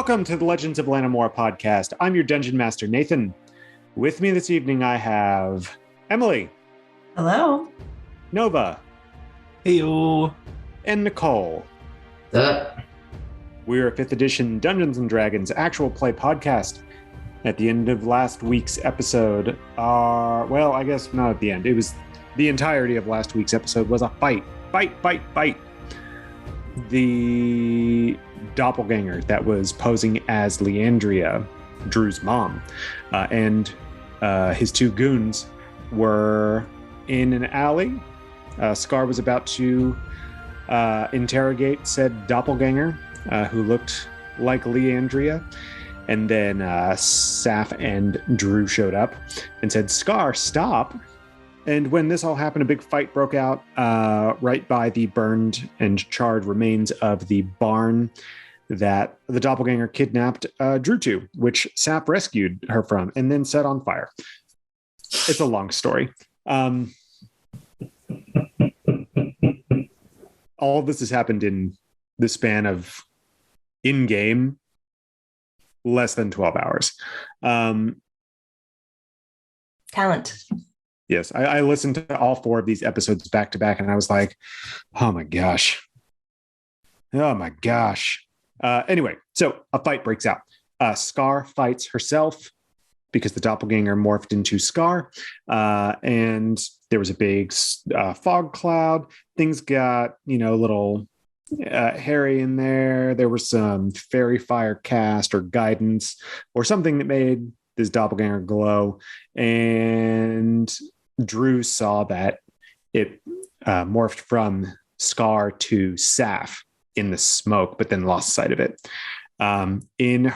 Welcome to the Legends of Lanimora Podcast. I'm your Dungeon Master, Nathan. With me this evening, I have Emily. Hello. Nova. Heyo. And Nicole. What's We're a 5th edition Dungeons & Dragons actual play podcast. At the end of last week's episode, well, I guess not at the end. It was the entirety of last week's episode was a fight. Fight. The doppelganger that was posing as Leandria, Drew's mom, and his two goons were in an alley. Scar was about to interrogate said doppelganger, who looked like Leandria. And then Saf and Drew showed up and said, "Scar, stop." And when this all happened, a big fight broke out right by the burned and charred remains of the barn that the doppelganger kidnapped Drew to, which Saf rescued her from and then set on fire. It's a long story. All of this has happened in the span of in-game less than 12 hours. Talent. Yes, I listened to all 4 of these episodes back to back, and I was like, oh my gosh. Anyway, so a fight breaks out. Scar fights herself because the doppelganger morphed into Scar, and there was a big fog cloud. Things got, a little hairy in there. There was some fairy fire cast or guidance or something that made this doppelganger glow, and Drew saw that it morphed from Scar to Saf in the smoke, but then lost sight of it. In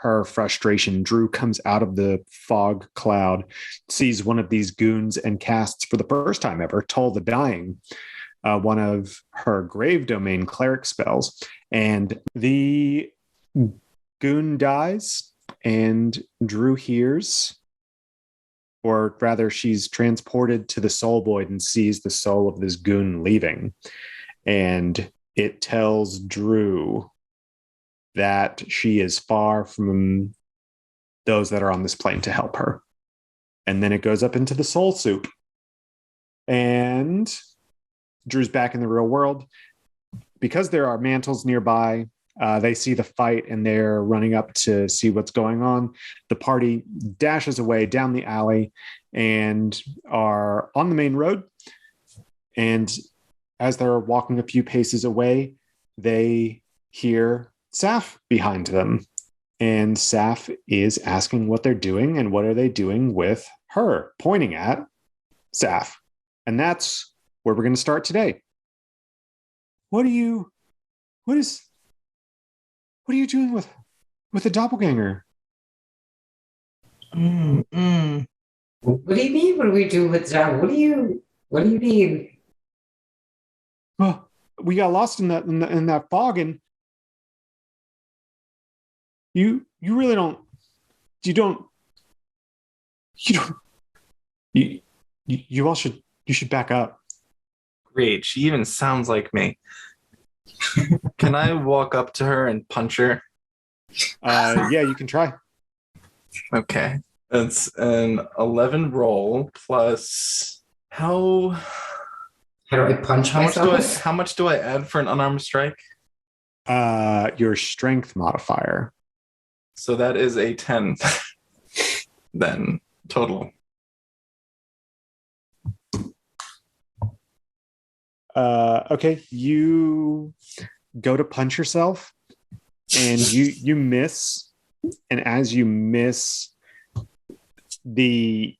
her frustration, Drew comes out of the fog cloud, sees one of these goons, and casts, for the first time ever, Toll the Dying, one of her grave domain cleric spells. And the goon dies, and Drew hears, or rather she's transported to the soul void and sees the soul of this goon leaving. And it tells Drew that she is far from those that are on this plane to help her. And then it goes up into the soul soup. And Drew's back in the real world. Because there are mantles nearby, they see the fight and they're running up to see what's going on. The party dashes away down the alley and are on the main road. And as they're walking a few paces away, they hear Saf behind them. And Saf is asking what they're doing and what are they doing with her, pointing at Saf. And that's where we're going to start today. What are you doing with the doppelganger? What do you mean? What do we do with that? What do you mean? Well, we got lost in that fog, and you really don't. You all should back up. Great. She even sounds like me. Can I walk up to her and punch her? Yeah, you can try. Okay. It's an 11 roll plus how do I punch myself? How much do I add for an unarmed strike? Your strength modifier. So that is a 10 then total. Okay, you go to punch yourself and you miss, and as you miss, the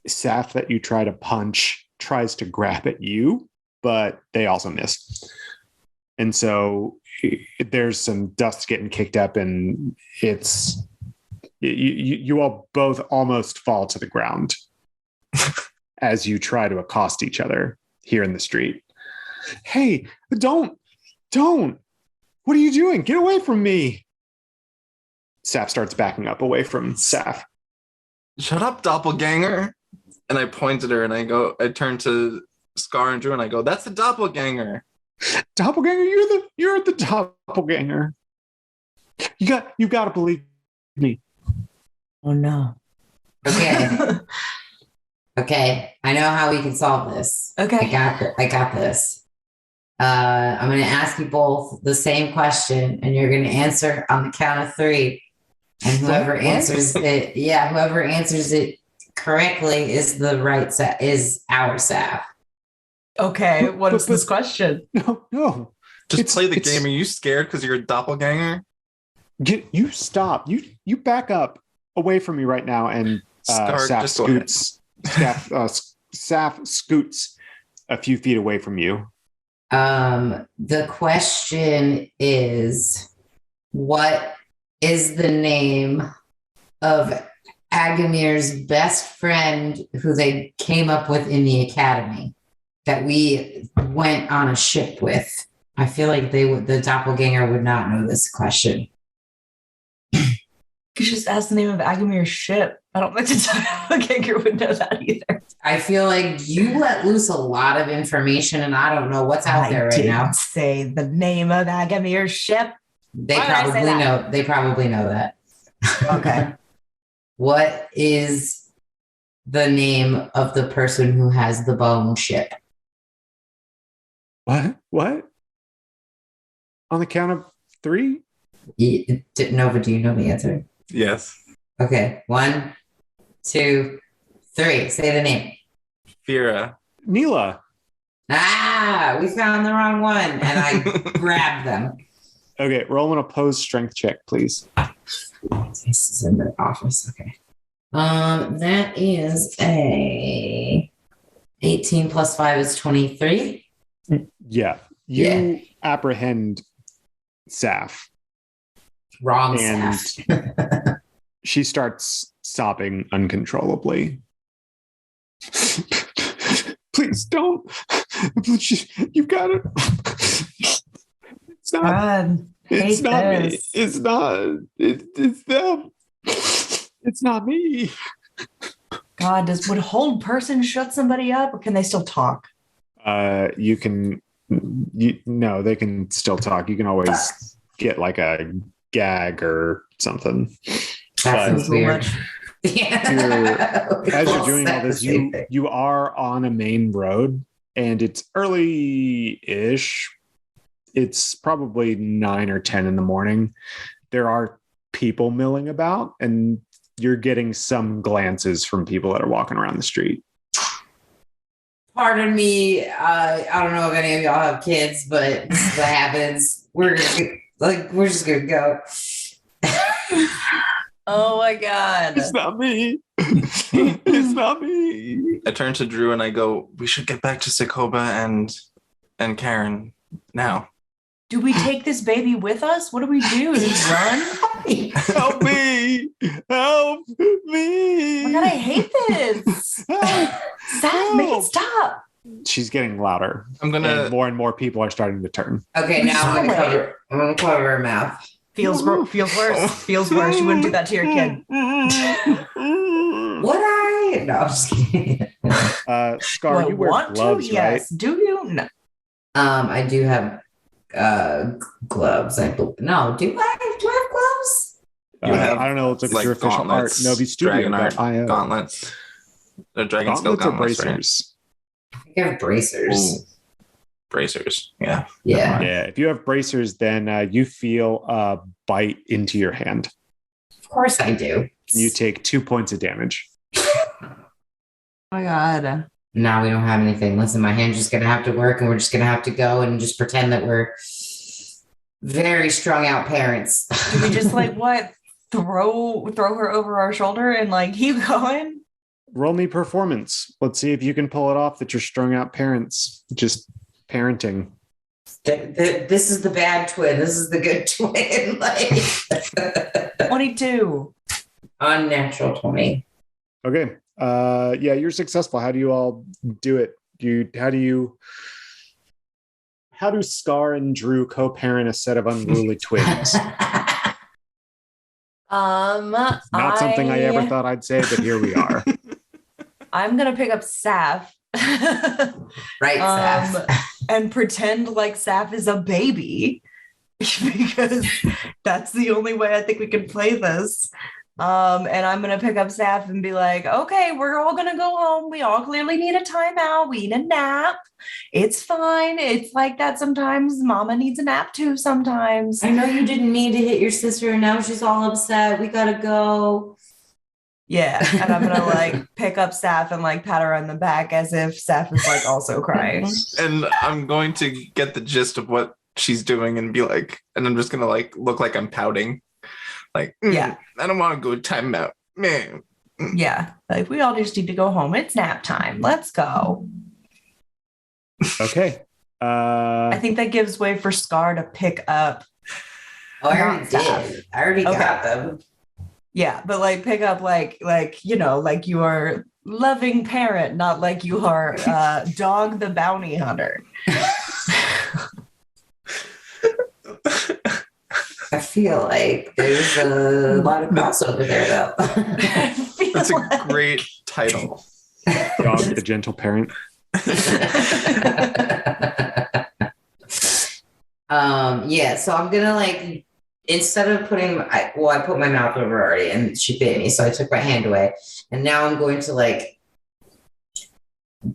Saf that you try to punch tries to grab at you, but they also miss. And so there's some dust getting kicked up, and it's you all both almost fall to the ground as you try to accost each other here in the street. Hey, don't. What are you doing? Get away from me. Saf starts backing up away from Saf. Shut up, doppelganger. And I point at her and I turn to Scar and Drew and I go, that's the doppelganger. Doppelganger? You're the doppelganger. You got to believe me. Oh no. Okay. Okay. I know how we can solve this. Okay. I got this. I'm going to ask you both the same question, and you're going to answer on the count of 3. And whoever answers it correctly is is our Saf. Okay. What is this question? No. Just play the game. Are you scared because you're a doppelganger? You stop. You back up away from me right now, and Saf scoots a few feet away from you. The question is, what is the name of Agamir's best friend who they came up with in the academy that we went on a ship with? I feel like the doppelganger would not know this question. You just ask the name of Agamir's ship. I don't think the doppelganger would know that either. I feel like you let loose a lot of information, and I don't know what's out there right now. Say the name of Agamir's ship. They probably know. They probably know that. Okay. What is the name of the person who has the bone ship? What? On the count of 3? Nova, do you know the answer? Yes. Okay. 1, 2, 3. Say the name. Fira. Neela. Ah, we found the wrong one, and I grabbed them. Okay, roll an opposed strength check, please. This is in the office. Okay. That is a 18 plus 5 is 23. Yeah. You apprehend Saf. Wrong and Saf. She starts sobbing uncontrollably. Please don't. You've got it. It's not. God, It's not me. this. It's not. It's them. It's not me. God, would a whole person shut somebody up, or can they still talk? You can. No, they can still talk. You can always get like a gag or something. That's weird. As you're doing all this, you are on a main road, and it's early-ish. It's probably 9 or 10 in the morning. There are people milling about, and you're getting some glances from people that are walking around the street. Pardon me. I don't know if any of y'all have kids, but this is what happens. We're just gonna go. Oh my God. It's not me. It's not me. I turn to Drew and I go, we should get back to Sokoba and Karen now. Do we take this baby with us? What do we do? Do we run? Help me. Help me. Oh my God, I hate this. Saf, make it stop. She's getting louder. And more people are starting to turn. Okay, now I'm gonna cover her mouth. Feels worse. Feels worse. You wouldn't do that to your kid. Would I? No, I'm just kidding. Scar, you wear gloves, right? Yes. Do you? No. I do have gloves. No, do I have gloves? I don't know. It's like your official art. Novi Studio. Gauntlets. The dragon skull gauntlets I or bracers? think I have bracers. Ooh. Bracers. Yeah. Yeah. If you have bracers, then you feel a bite into your hand. Of course I do. You take 2 points of damage. Oh my God. Now we don't have anything. Listen, my hand's just gonna have to work, and we're just gonna have to go and just pretend that we're very strung out parents. Do we just throw her over our shoulder and keep going? Roll me performance. Let's see if you can pull it off that you're strung out parents. Just parenting. This is the bad twin. This is the good twin. 22. Unnatural 20. Okay. You're successful. How do you all do it? How do Scar and Drew co-parent a set of unruly twins? Not something I ever thought I'd say, but here we are. I'm gonna pick up Saf. Right, Saf. And pretend like Saf is a baby because that's the only way I think we can play this. And I'm gonna pick up Saf and be like, okay, we're all gonna go home. We all clearly need a timeout. We need a nap. It's fine. It's like that sometimes. Mama needs a nap too sometimes. I know you didn't mean to hit your sister, and now she's all upset. We gotta go. Yeah. And I'm gonna like pick up Saf and like pat her on the back as if Saf is like also crying. And I'm going to get the gist of what she's doing and be like, and I'm just gonna like look like I'm pouting. Like, Yeah. I don't want to go timeout, man. Yeah. Like we all just need to go home. It's nap time. Let's go. Okay. I think that gives way for Scar to pick up. Oh, I already Saf. did. I already got them. Yeah, but like pick up like you know, like you are loving parent, not like you are Dog the bounty hunter. I feel like there's a lot of crossover there, though. That's a great title. Dog the gentle parent. Yeah, so I'm gonna like, instead of I put my mouth over already and she bit me, so I took my hand away, and now I'm going to like,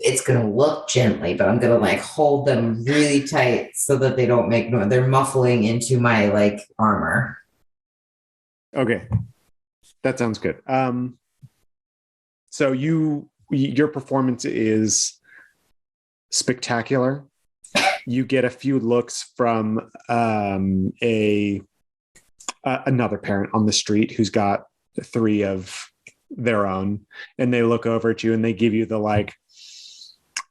it's gonna look gently, but I'm gonna like hold them really tight so that they don't make noise. They're muffling into my like armor. Okay. That sounds good. So your performance is spectacular. You get a few looks from another parent on the street who's got 3 of their own, and they look over at you and they give you the like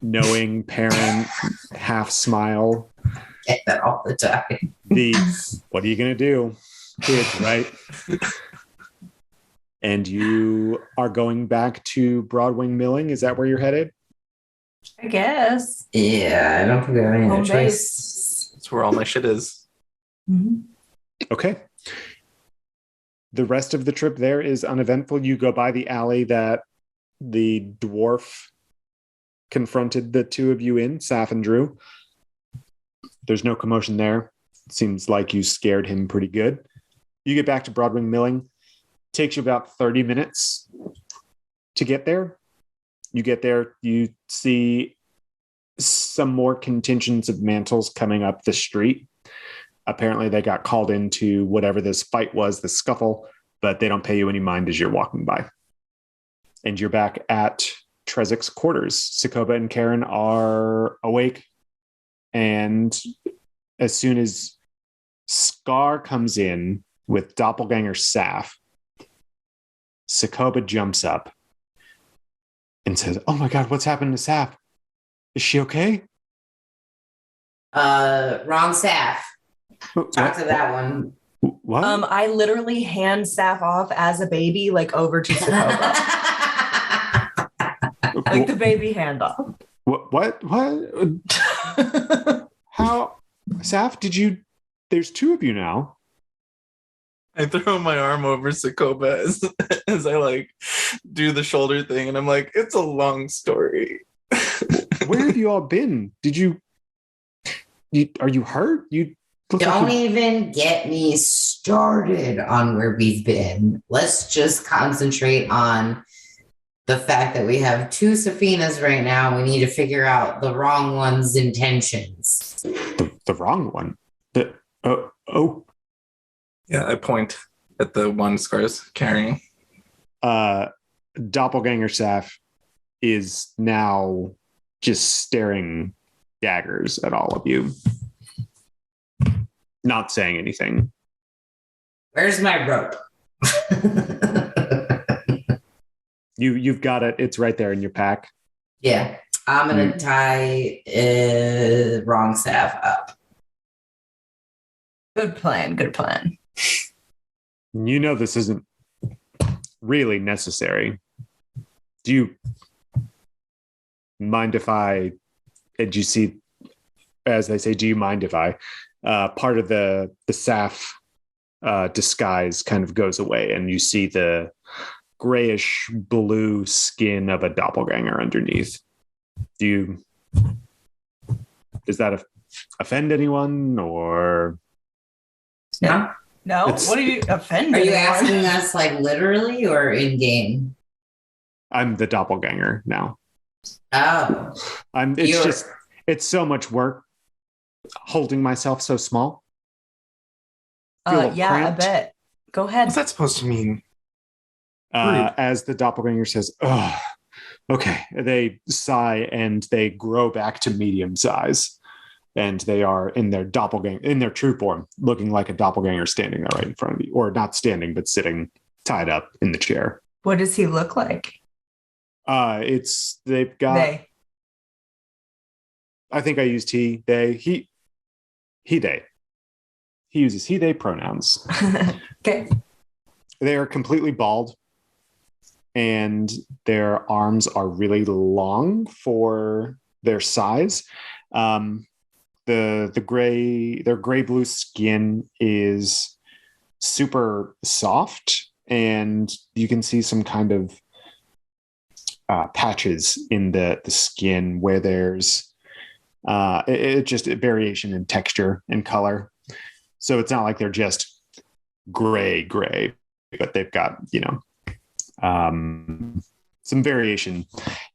knowing parent half smile. Get that all the time. What are you gonna do, kids, right? And you are going back to Broadwing Milling. Is that where you're headed? I guess. Yeah, I don't think we have any Home other base. choice. That's where all my shit is. Mm-hmm. Okay. The rest of the trip there is uneventful. You go by the alley that the dwarf confronted the 2 of you in, Saf and Drew. There's no commotion there. Seems like you scared him pretty good. You get back to Broadwing Milling. Takes you about 30 minutes to get there. You get there, you see some more contingents of mantles coming up the street. Apparently they got called into whatever this fight was, the scuffle, but they don't pay you any mind as you're walking by. And you're back at Trezik's quarters. Sokoba and Karen are awake. And as soon as Scar comes in with Doppelganger Saf, Sokoba jumps up and says, "Oh my God, what's happened to Saf? Is she okay?" Wrong Saf. Talk to that one. What? I literally hand Saf off as a baby, like over to Sokoba. Like the baby handoff. What? How? Saf, did you? There's 2 of you now. I throw my arm over Sokoba as I like do the shoulder thing, and I'm like, it's a long story. Where have you all been? Are you hurt? You Don't even get me started on where we've been. Let's just concentrate on the fact that we have 2 Safinas right now. We need to figure out the wrong one's intentions. The wrong one. Yeah, I point at the one Scar's carrying. Doppelganger Saf is now just staring daggers at all of you, not saying anything. Where's my rope? You've got it. It's right there in your pack. Yeah, I'm gonna tie wrong Saf up. Good plan. Good plan. You know this isn't really necessary. Do you mind if I, did you see, as they say, do you mind if I, part of the Saf disguise kind of goes away and you see the grayish blue skin of a doppelganger underneath. Does that offend anyone, or? No? No, It's- what are you offended? Are you asking us like literally or in game? I'm the doppelganger now. Oh, It's You're- just it's so much work holding myself so small. Feel a little Yeah, cramped. I bet. Go ahead. What's that supposed to mean? As the doppelganger says, "Oh, okay." They sigh and they grow back to medium size, and they are in their doppelganger, in their true form, looking like a doppelganger standing there right in front of you, or not standing, but sitting tied up in the chair. What does he look like? They've got. They. I think I used he, they, he, they. He uses he, they pronouns. Okay. They are completely bald, and their arms are really long for their size. Their gray blue skin is super soft, and you can see some kind of patches in the skin where there's just a variation in texture and color. So it's not like they're just gray, but they've got, some variation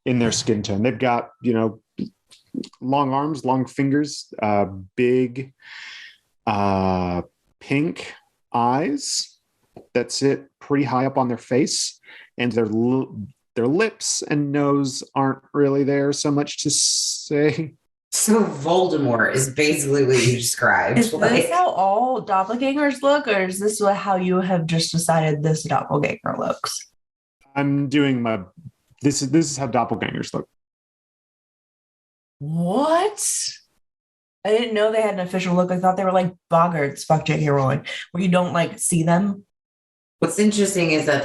in their skin tone. They've got, long arms, long fingers, big pink eyes that sit pretty high up on their face, and their lips and nose aren't really there so much to say. so Voldemort is basically what you described. Is this how all doppelgangers look, or is this how you have just decided this doppelganger looks? I'm doing this is how doppelgangers look. What? I didn't know they had an official look. I thought they were like boggarts, fuck J.K. Rowling, where you don't like see them. What's interesting is that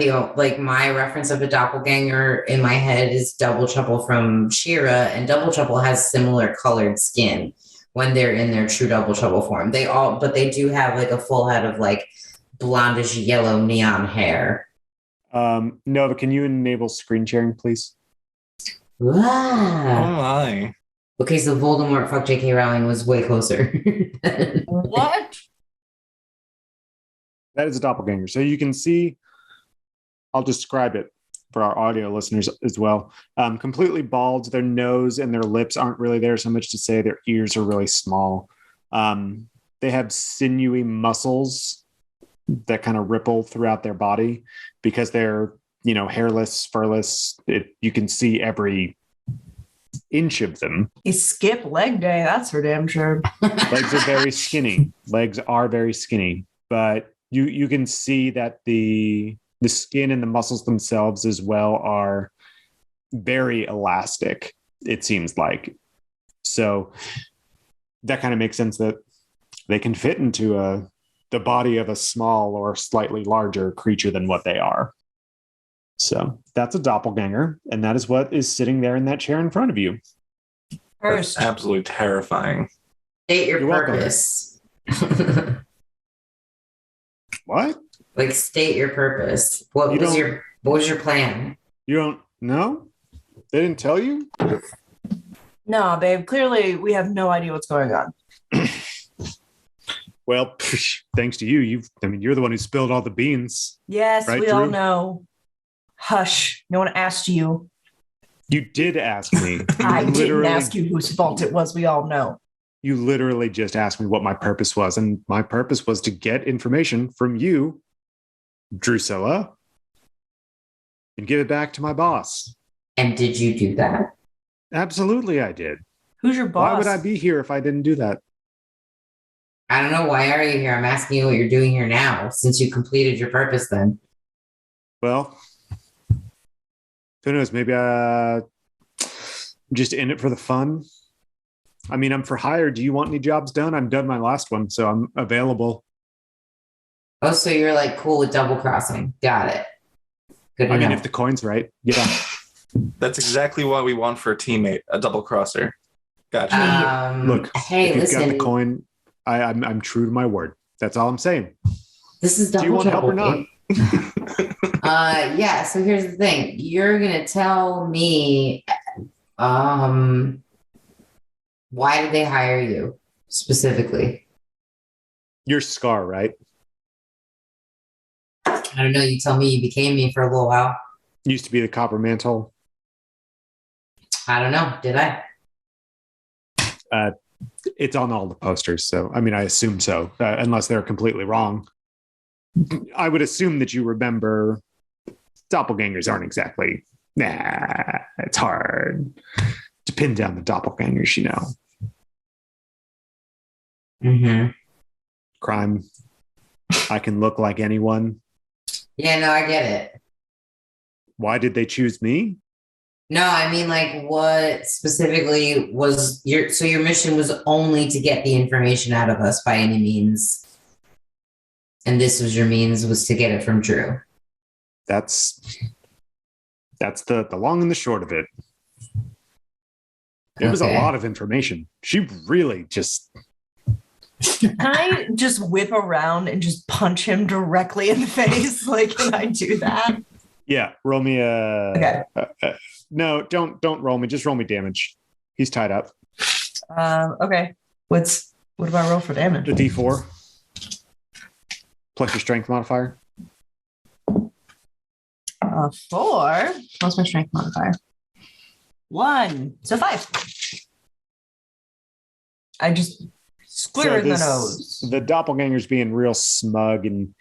my reference of a doppelganger in my head is Double Trouble from She-Ra, and Double Trouble has similar colored skin when they're in their true Double Trouble form. But they do have like a full head of like blondish yellow neon hair. Nova, can you enable screen sharing, please? Oh Wow. my. Okay, so Voldemort fuck J.K. Rowling was way closer. What? That is a doppelganger. So you can see, I'll describe it for our audio listeners as well. Completely bald. Their nose and their lips aren't really there so much to say. Their ears are really small. They have sinewy muscles that kind of ripple throughout their body because they're, hairless, furless. You can see every inch of them. You skip leg day, that's for damn sure. Legs are very skinny. But you can see that the skin and the muscles themselves as well are very elastic, it seems like. So that kind of makes sense that they can fit into the body of a small or slightly larger creature than what they are. So that's a doppelganger, and that is what is sitting there in that chair in front of you. First, That's absolutely terrifying. State your You're welcome. purpose. What? Like state your purpose. What was your plan? You don't know? They didn't tell you? no, babe. Clearly, we have no idea what's going on. Well, thanks to you. You're the one who spilled all the beans. Yes, Right, we all Drew? know. Hush. No one asked you. You did ask me. I didn't ask you whose fault it was. We all know. You literally just asked me what my purpose was, and my purpose was to get information from you, Drusilla, and give it back to my boss. And did you do that? Absolutely, I did. Who's your boss? Why would I be here if I didn't do that? I don't know. Why are you here? I'm asking you what you're doing here now, since you completed your purpose then. Well, who knows? Maybe I'm just in it for the fun. I'm for hire. Do you want any jobs done? I'm done my last one, so I'm available. Oh, so you're like cool with double crossing. Got it. Good to know. If the coin's right. Yeah. That's exactly what we want for a teammate, a double crosser. Gotcha. Look, hey, if you've got the listen. coin, I'm true to my word. That's all I'm saying. This is Do you double want help trouble. or not? Yeah. So here's the thing. You're gonna tell me, why did they hire you specifically? You're Scar, right? I don't know. You tell me. You became me for a little while. Used to be the Copper Mantle. I don't know. Did I? It's on all the posters, so I mean, I assume so, unless they're completely wrong. I would assume that you remember. Doppelgangers aren't exactly. Nah, it's hard to pin down the doppelgangers, you know. Mm-hmm. Crime. I can look like anyone. Yeah, no, I get it. Why did they choose me? No, I mean, like, what specifically was your mission was only to get the information out of us by any means. And this was your means, was to get it from Drew. That's the long and the short of it. It was a lot of information. She really just. Can I just whip around and just punch him directly in the face? Like, can I do that? Yeah, roll me a. Okay. No, don't roll me. Just roll me damage. He's tied up. Okay. What do I roll for damage? A D4 plus your strength modifier. 4 plus my strength modifier. 1, so 5. I just square in the nose. The doppelganger's being real smug, and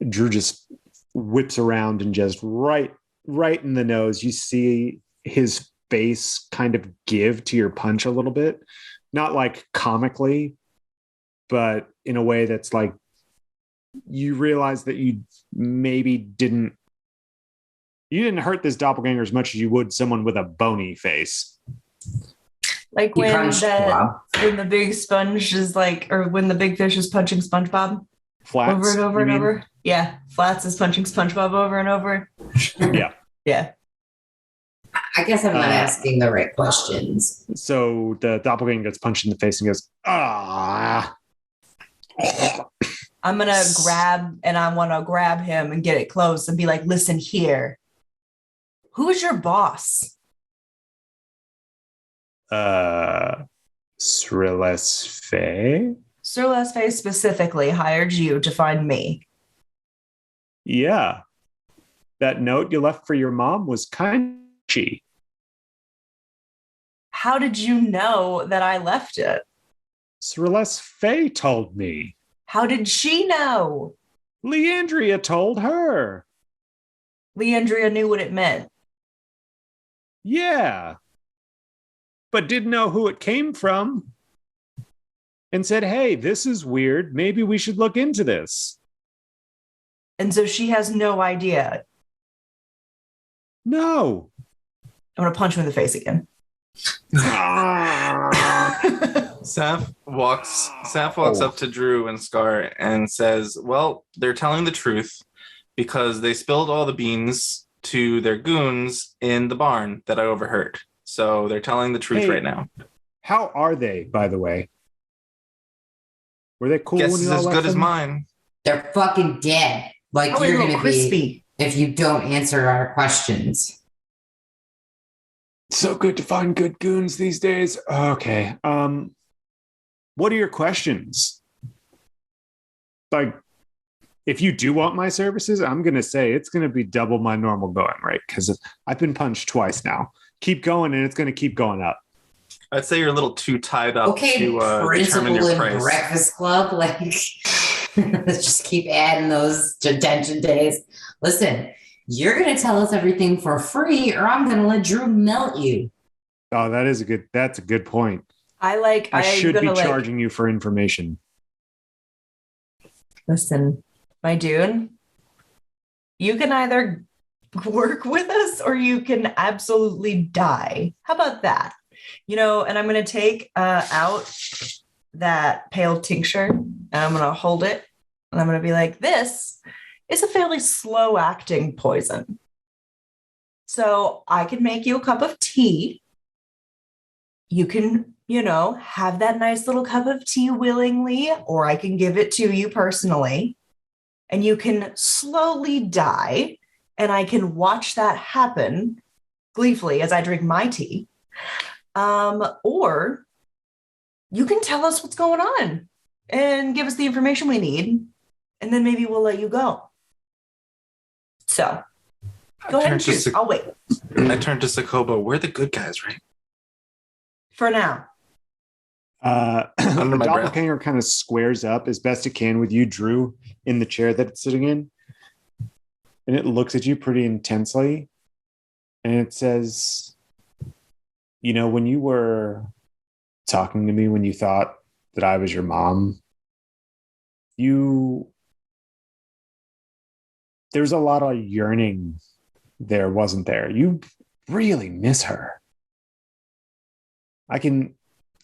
Drew just whips around and just right in the nose. You see his face kind of give to your punch a little bit, not like comically, but in a way that's like you realize that you maybe didn't hurt this doppelganger as much as you would someone with a bony face. Like when the big sponge is like, or when the big fish is punching SpongeBob Flats, over and over and over. Yeah, Flats is punching SpongeBob over and over. Yeah. Yeah. I guess I'm not asking the right questions. So the doppelganger gets punched in the face and goes, ah. I'm going to grab him and get it close and be like, listen here. Who's your boss? Sriles Faye? Sriles Faye specifically hired you to find me. Yeah. That note you left for your mom was kind of cheap. How did you know that I left it? Sriles Faye told me. How did she know? Leandria told her. Leandria knew what it meant. Yeah. But didn't know who it came from. And said, hey, this is weird. Maybe we should look into this. And so she has no idea. No. I'm going to punch him in the face again. Saf walks up to Drew and Scar and says, well, they're telling the truth because they spilled all the beans to their goons in the barn that I overheard. So they're telling the truth right now. How are they, by the way? Were they cool? Guess when you as all good left as them? mine. They're fucking dead. Like you're going to be if you don't answer our questions. So good to find good goons these days. Okay. What are your questions? Like, if you do want my services, I'm going to say it's going to be double my normal going rate because I've been punched twice now. Keep going, and it's going to keep going up. I'd say you're a little too tied up to determine your price. Breakfast Club, like let's just keep adding those detention days. Listen, you're going to tell us everything for free, or I'm going to let Drew melt you. Oh, that's a good point. I should be charging you for information. Listen, my dude, you can either work with us or you can absolutely die. How about that? And I'm going to take out that pale tincture and I'm going to hold it and I'm going to be like, this is a fairly slow acting poison. So I can make you a cup of tea. You can, have that nice little cup of tea willingly, or I can give it to you personally and you can slowly die. And I can watch that happen gleefully as I drink my tea. Or you can tell us what's going on. and give us the information we need, and then maybe we'll let you go. So go ahead and choose. I'll wait. I turned to Sakobo. We're the good guys, right? For now. Under the my doppelganger kind of squares up as best it can with you, Drew, in the chair that it's sitting in. And it looks at you pretty intensely. And it says, you know, when you were talking to me, when you thought that I was your mom, there's a lot of yearning there, wasn't there? You really miss her.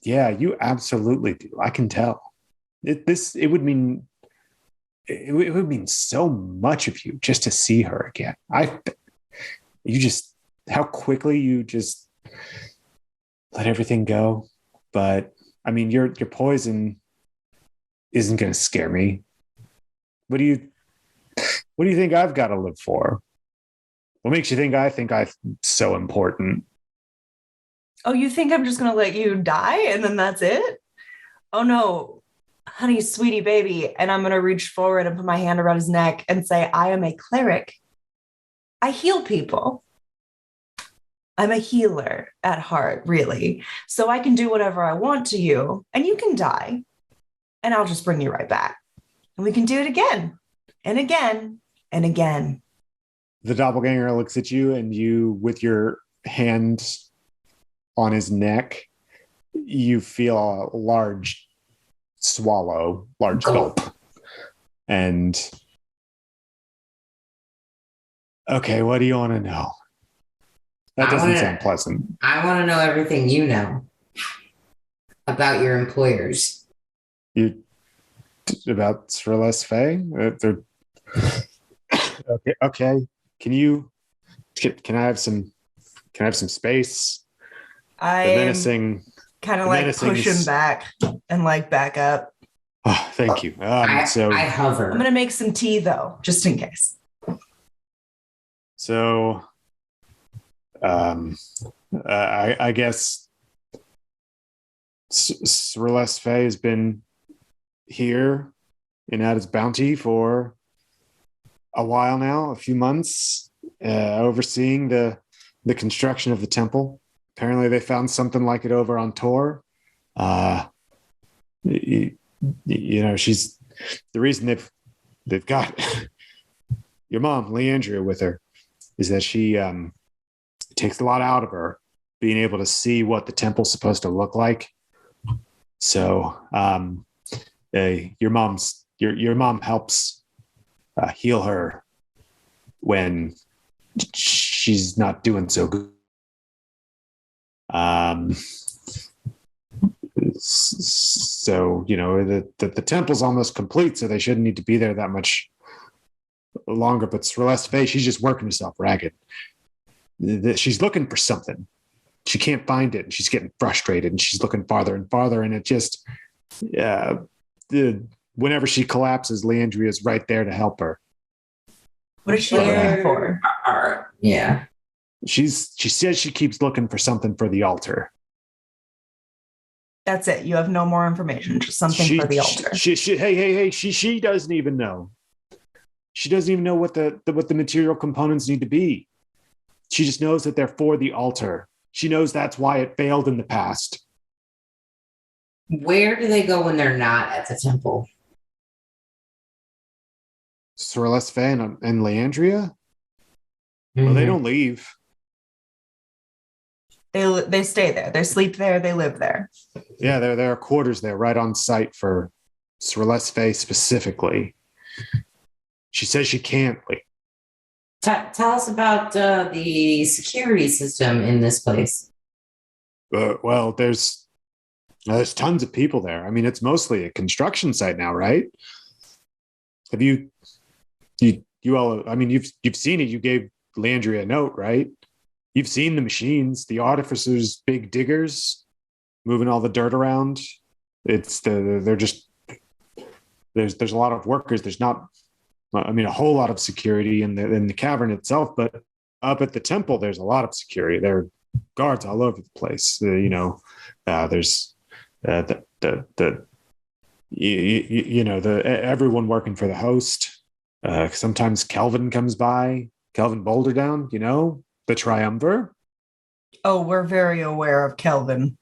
You absolutely do. I can tell. It would mean so much of you just to see her again. How quickly you just let everything go. But I mean, your poison isn't going to scare me. What do you think I've got to live for? What makes you think I'm so important? Oh, you think I'm just going to let you die and then that's it? Oh no, honey, sweetie baby. And I'm going to reach forward and put my hand around his neck and say, I am a cleric. I heal people. I'm a healer at heart, really. So I can do whatever I want to you and you can die and I'll just bring you right back. And we can do it again and again and again. The doppelganger looks at you and you, with your hand on his neck, you feel a large gulp. And okay, what do you want to know? That doesn't sound pleasant. I want to know everything you know about your employers. About Sverles Faye? Okay. Can I have some space? I'm kind of like pushing back and like back up. Oh, thank you. I hover. I'm going to make some tea though, just in case. So, I guess Sverles Faye has been here and at its bounty for a while now, a few months, overseeing the construction of the temple. Apparently they found something like it over on Tor. She's the reason they've got your mom, Leandria, with her, is that she takes a lot out of her being able to see what the temple's supposed to look like. So your mom helps heal her when she's not doing so good. So the temple's almost complete, so they shouldn't need to be there that much longer. But Sverles Faye, she's just working herself ragged. She's looking for something. She can't find it, and she's getting frustrated, and she's looking farther and farther, and it just whenever she collapses, Leandria's right there to help her. What is she looking for? Yeah. She says she keeps looking for something for the altar. That's it. You have no more information. Just something for the altar. She doesn't even know. She doesn't even know what the material components need to be. She just knows that they're for the altar. She knows that's why it failed in the past. Where do they go when they're not at the temple? Sverles Faye and Leandria? Mm-hmm. Well, they don't leave. They stay there. They sleep there. They live there. Yeah, there are quarters there right on site for Sverles Faye specifically. She says she can't leave. Tell us about the security system in this place. Well, there's tons of people there. I mean, it's mostly a construction site now, right? Have you all? I mean, you've seen it. You gave Landry a note, right? You've seen the machines, the artificers, big diggers, moving all the dirt around. There's a lot of workers. There's not, a whole lot of security in the cavern itself, but up at the temple, there's a lot of security. There are guards all over the place. There's you know, everyone working for the host. Sometimes Kelvin comes by, Kelvin Boulderdown, you know, the triumvir. Oh, we're very aware of Kelvin.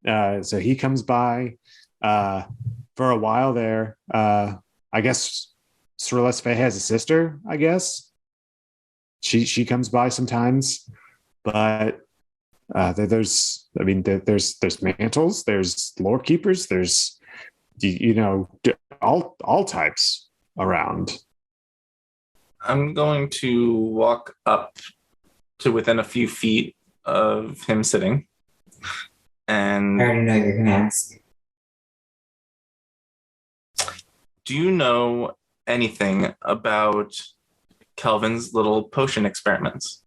So he comes by for a while there. I guess Sorles Fay has a sister, I guess. She comes by sometimes, but there's mantles, there's lore keepers, there's all types around. I'm going to walk up to within a few feet of him sitting. And I already know you're going to ask. Do you know anything about Kelvin's little potion experiments?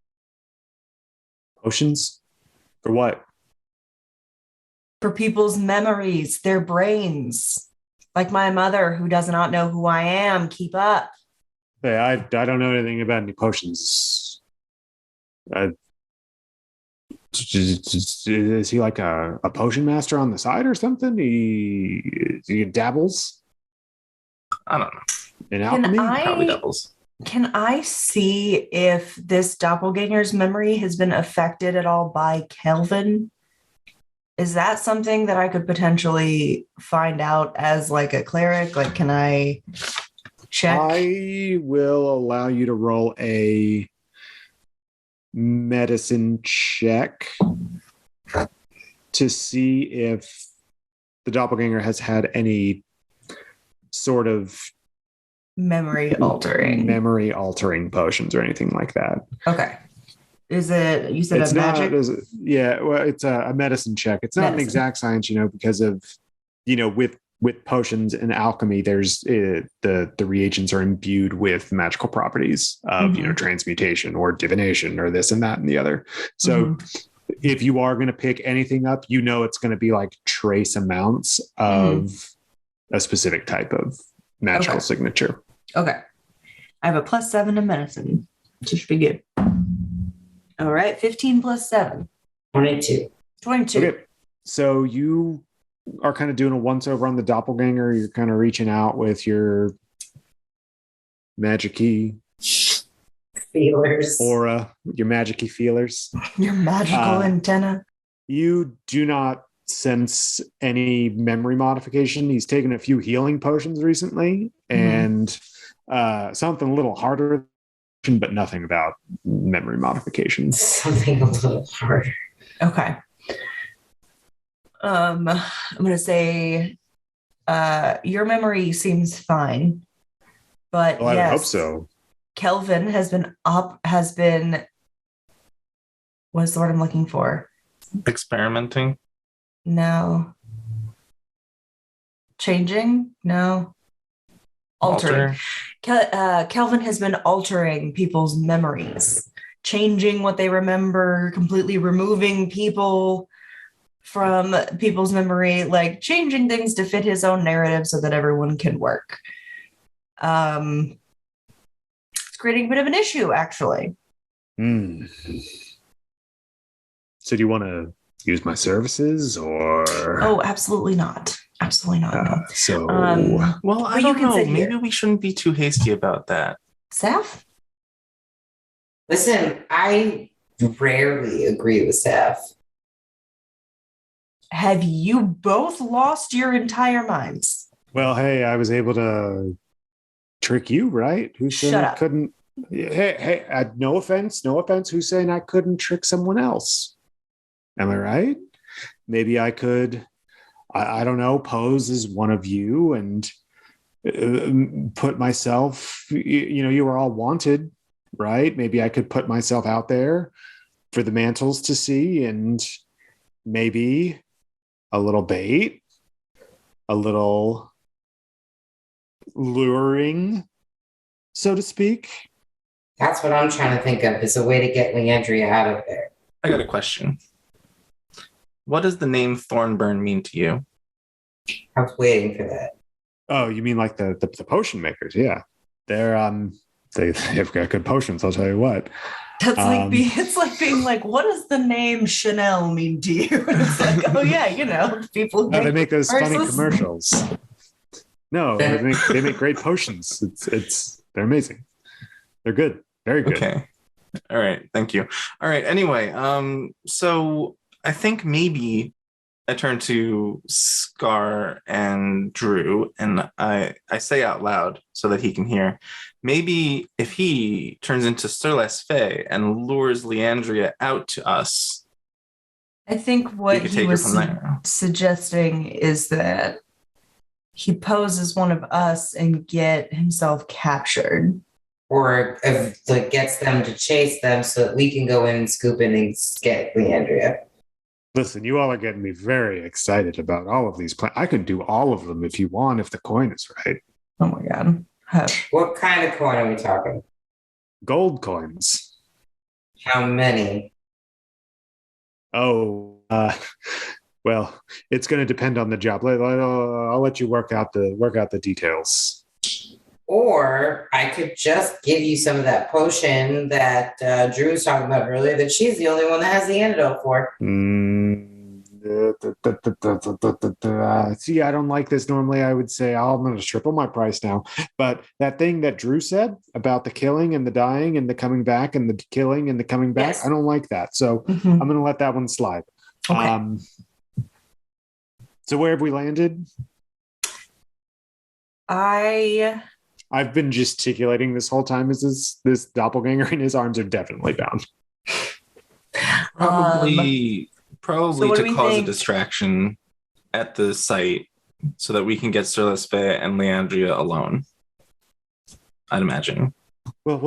Potions? For what? For people's memories, their brains. Like my mother, who does not know who I am. Keep up. Hey, I don't know anything about any potions. Is he like a potion master on the side or something? He dabbles? I don't know. In alchemy? Probably dabbles. Can I see if this doppelganger's memory has been affected at all by Kelvin? Is that something that I could potentially find out as like a cleric? Like, can I check? I will allow you to roll a medicine check to see if the doppelganger has had any sort of memory altering potions or anything like that. Okay. Is it, you said it's a magic? Well, it's a medicine check. It's not an exact science, because of, with potions and alchemy, there's the reagents are imbued with magical properties of, transmutation or divination or this and that and the other. So if you are going to pick anything up, it's going to be like trace amounts of a specific type of magical signature. Okay. I have a +7 in medicine. This should be good. All right. 15 + 7. 22. Okay. So you are kind of doing a once over on the doppelganger. You're kind of reaching out with your magic-y feelers aura, your magic-y feelers. Your magical antenna. You do not sense any memory modification. He's taken a few healing potions recently and something a little harder, but nothing about memory modification. Something a little harder. Okay. I'm going to say your memory seems fine, but I yes, hope so. Kelvin has been what's the word I'm looking for? Experimenting? No. Changing? No. Altering. Kelvin has been altering people's memories, changing what they remember, completely removing people from people's memory, like changing things to fit his own narrative so that everyone can work. It's creating a bit of an issue, actually. So do you want to use my services or? Oh, absolutely not. Absolutely not. No. Well, I don't know. Maybe we shouldn't be too hasty about that. Saf? Listen, I rarely agree with Saf. Have you both lost your entire minds? Well, hey, I was able to trick you, right? Who said Shut I up. couldn't? Hey, no offense. Who's saying I couldn't trick someone else? Am I right? Maybe I could, I don't know, pose as one of you and put myself, you were all wanted, right? Maybe I could put myself out there for the mantles to see, and maybe a little bait, a little luring, so to speak. That's what I'm trying to think of, is a way to get Leandria out of there. I got a question. What does the name Thornburn mean to you? I was waiting for that. Oh, you mean like the potion makers? Yeah, they've got good potions. I'll tell you what. That's it's like being like, what does the name Chanel mean to you? And it's like, oh yeah, people who they make those funny purses. commercials. No, they make great potions. They're amazing. They're good. Very good. Okay. All right. Thank you. All right. Anyway, so I think maybe I turn to Scar and Drew, and I say out loud so that he can hear. Maybe if he turns into Sir Lesfay and lures Leandria out to us, I think what he was from there. suggesting is that he pose as one of us and get himself captured. Or if it gets them to chase them so that we can go in and scoop in and get Leandria. Listen, you all are getting me very excited about all of these plans. I could do all of them if you want, if the coin is right. Oh my God. What kind of coin are we talking? Gold coins. How many? Oh, well, it's going to depend on the job. I'll let you work out the details. Or I could just give you some of that potion that Drew was talking about earlier that she's the only one that has the antidote for. See, I don't like this. Normally, I would say I'm going to triple my price now. But that thing that Drew said about the killing and the dying and the coming back and the killing and the coming back, yes. I don't like that. So I'm going to let that one slide. Okay. So where have we landed? I've been gesticulating this whole time as this doppelganger, and his arms are definitely bound. Probably to cause a distraction at the site so that we can get Sir Lesfay and Leandria alone. I'd imagine. Well,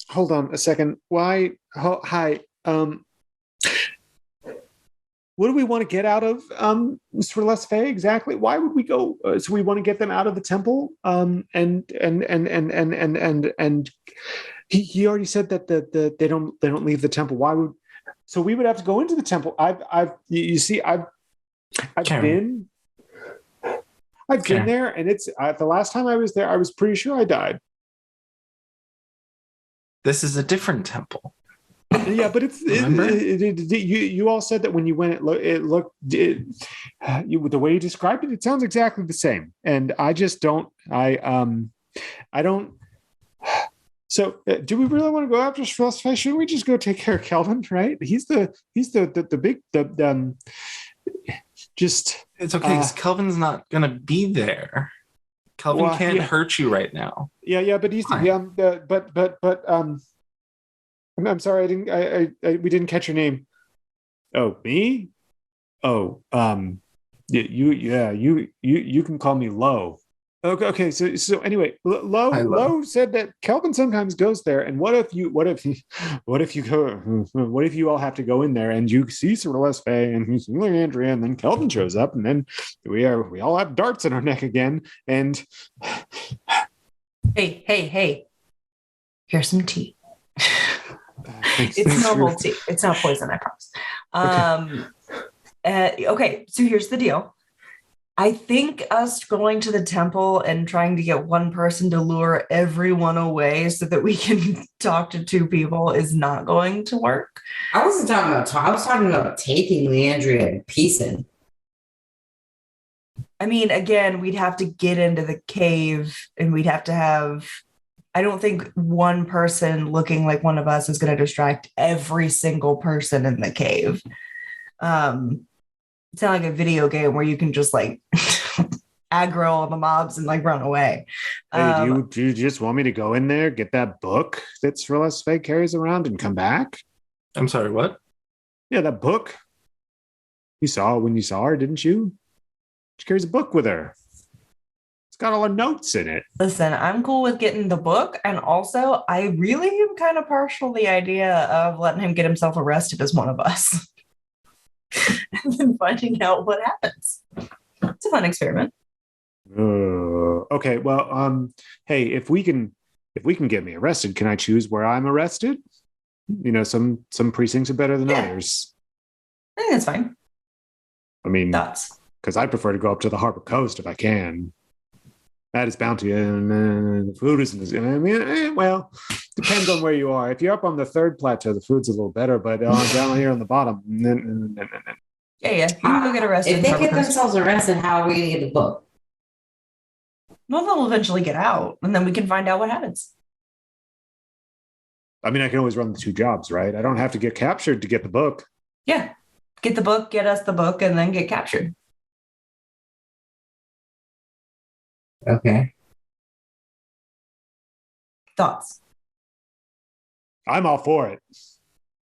hold on a second. Why? Hi. What do we want to get out of Sir Lesfay exactly? Why would we go? So we want to get them out of the temple. And he already said that they don't leave the temple. Why would? So we would have to go into the temple. I've been there, and it's the last time I was there, I was pretty sure I died. This is a different temple. Yeah, but you all said that when you went, the way you described it, it sounds exactly the same, and I just don't. I don't. So, do we really want to go after Stressfest? Shouldn't we just go take care of Kelvin? Right? He's the big just. It's okay because Kelvin's not gonna be there. Kelvin can't hurt you right now. Yeah, but he's I'm sorry, we didn't catch your name. Oh, me? Oh, you can call me Lo. Okay. So anyway, Lo said that Kelvin sometimes goes there. And what if you all have to go in there and you see Sir Lesfay and he's Leandria, and then Kelvin shows up, and then we all have darts in our neck again. And hey, here's some tea. It's normal tea. It's not poison, I promise. Okay, so here's the deal. I think us going to the temple and trying to get one person to lure everyone away so that we can talk to two people is not going to work. I wasn't talking about I was talking about taking Leandria and piecing. I mean, again, we'd have to get into the cave, and we'd have to have... I don't think one person looking like one of us is going to distract every single person in the cave. It's not like a video game where you can just like aggro all the mobs and like run away. Hey, do you just want me to go in there, get that book that Sir Lesfay carries around, and come back? I'm sorry, what? Yeah, that book. You saw when you saw her, didn't you? She carries a book with her. It's got all her notes in it. Listen, I'm cool with getting the book. And also, I really am kind of partial to the idea of letting him get himself arrested as one of us. And then finding out what happens. It's a fun experiment. Okay, well, hey, if we can get me arrested, can I choose where I'm arrested? Some precincts are better than others. I think that's fine. I mean, because I prefer to go up to the Harbor Coast if I can. That is bounty, and the food isn't. I mean, well, depends on where you are. If you're up on the third plateau, the food's a little better, but down here on the bottom, Yeah. You can go get arrested. If they get themselves arrested, how are we going to get the book? Well, they'll eventually get out, and then we can find out what happens. I mean, I can always run the 2 jobs, right? I don't have to get captured to get the book. Yeah. Get the book, get us the book, and then get captured. Okay. Thoughts? I'm all for it,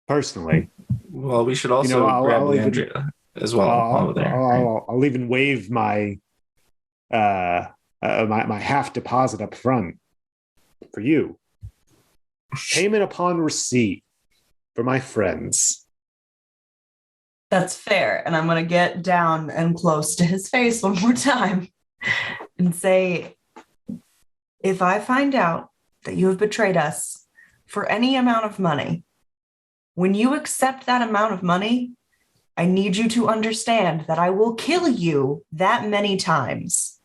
personally. Well, we should also grab Leandria as well. I'll even waive my my half deposit up front for you. Payment upon receipt for my friends. That's fair. And I'm going to get down and close to his face one more time and say, if I find out that you have betrayed us for any amount of money, when you accept that amount of money, I need you to understand that I will kill you that many times,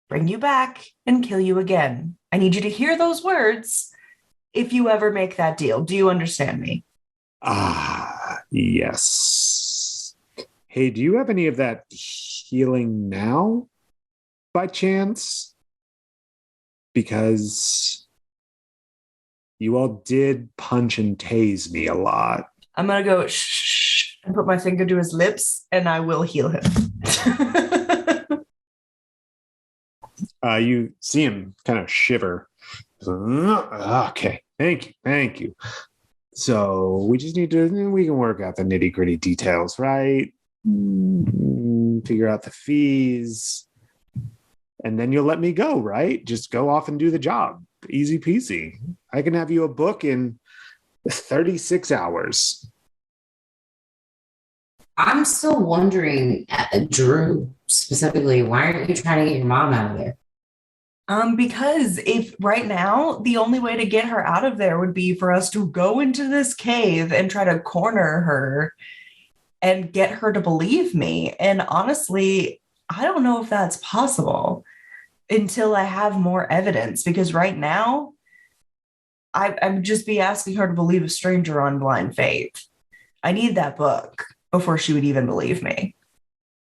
bring you back and kill you again. I need you to hear those words if you ever make that deal. Do you understand me? Yes. Hey, do you have any of that healing now by chance? Because you all did punch and tase me a lot. I'm going to go shh and put my finger to his lips, and I will heal him. You see him kind of shiver. Okay, thank you. So we just need we can work out the nitty gritty details, right? Figure out the fees, and then you'll let me go, right? Just go off and do the job. Easy peasy. I can have you a book in 36 hours. I'm still wondering, Drew, specifically, why aren't you trying to get your mom out of there? Because if right now the only way to get her out of there would be for us to go into this cave and try to corner her and get her to believe me. And honestly, I don't know if that's possible until I have more evidence, because right now I would just be asking her to believe a stranger on blind faith. I need that book before she would even believe me.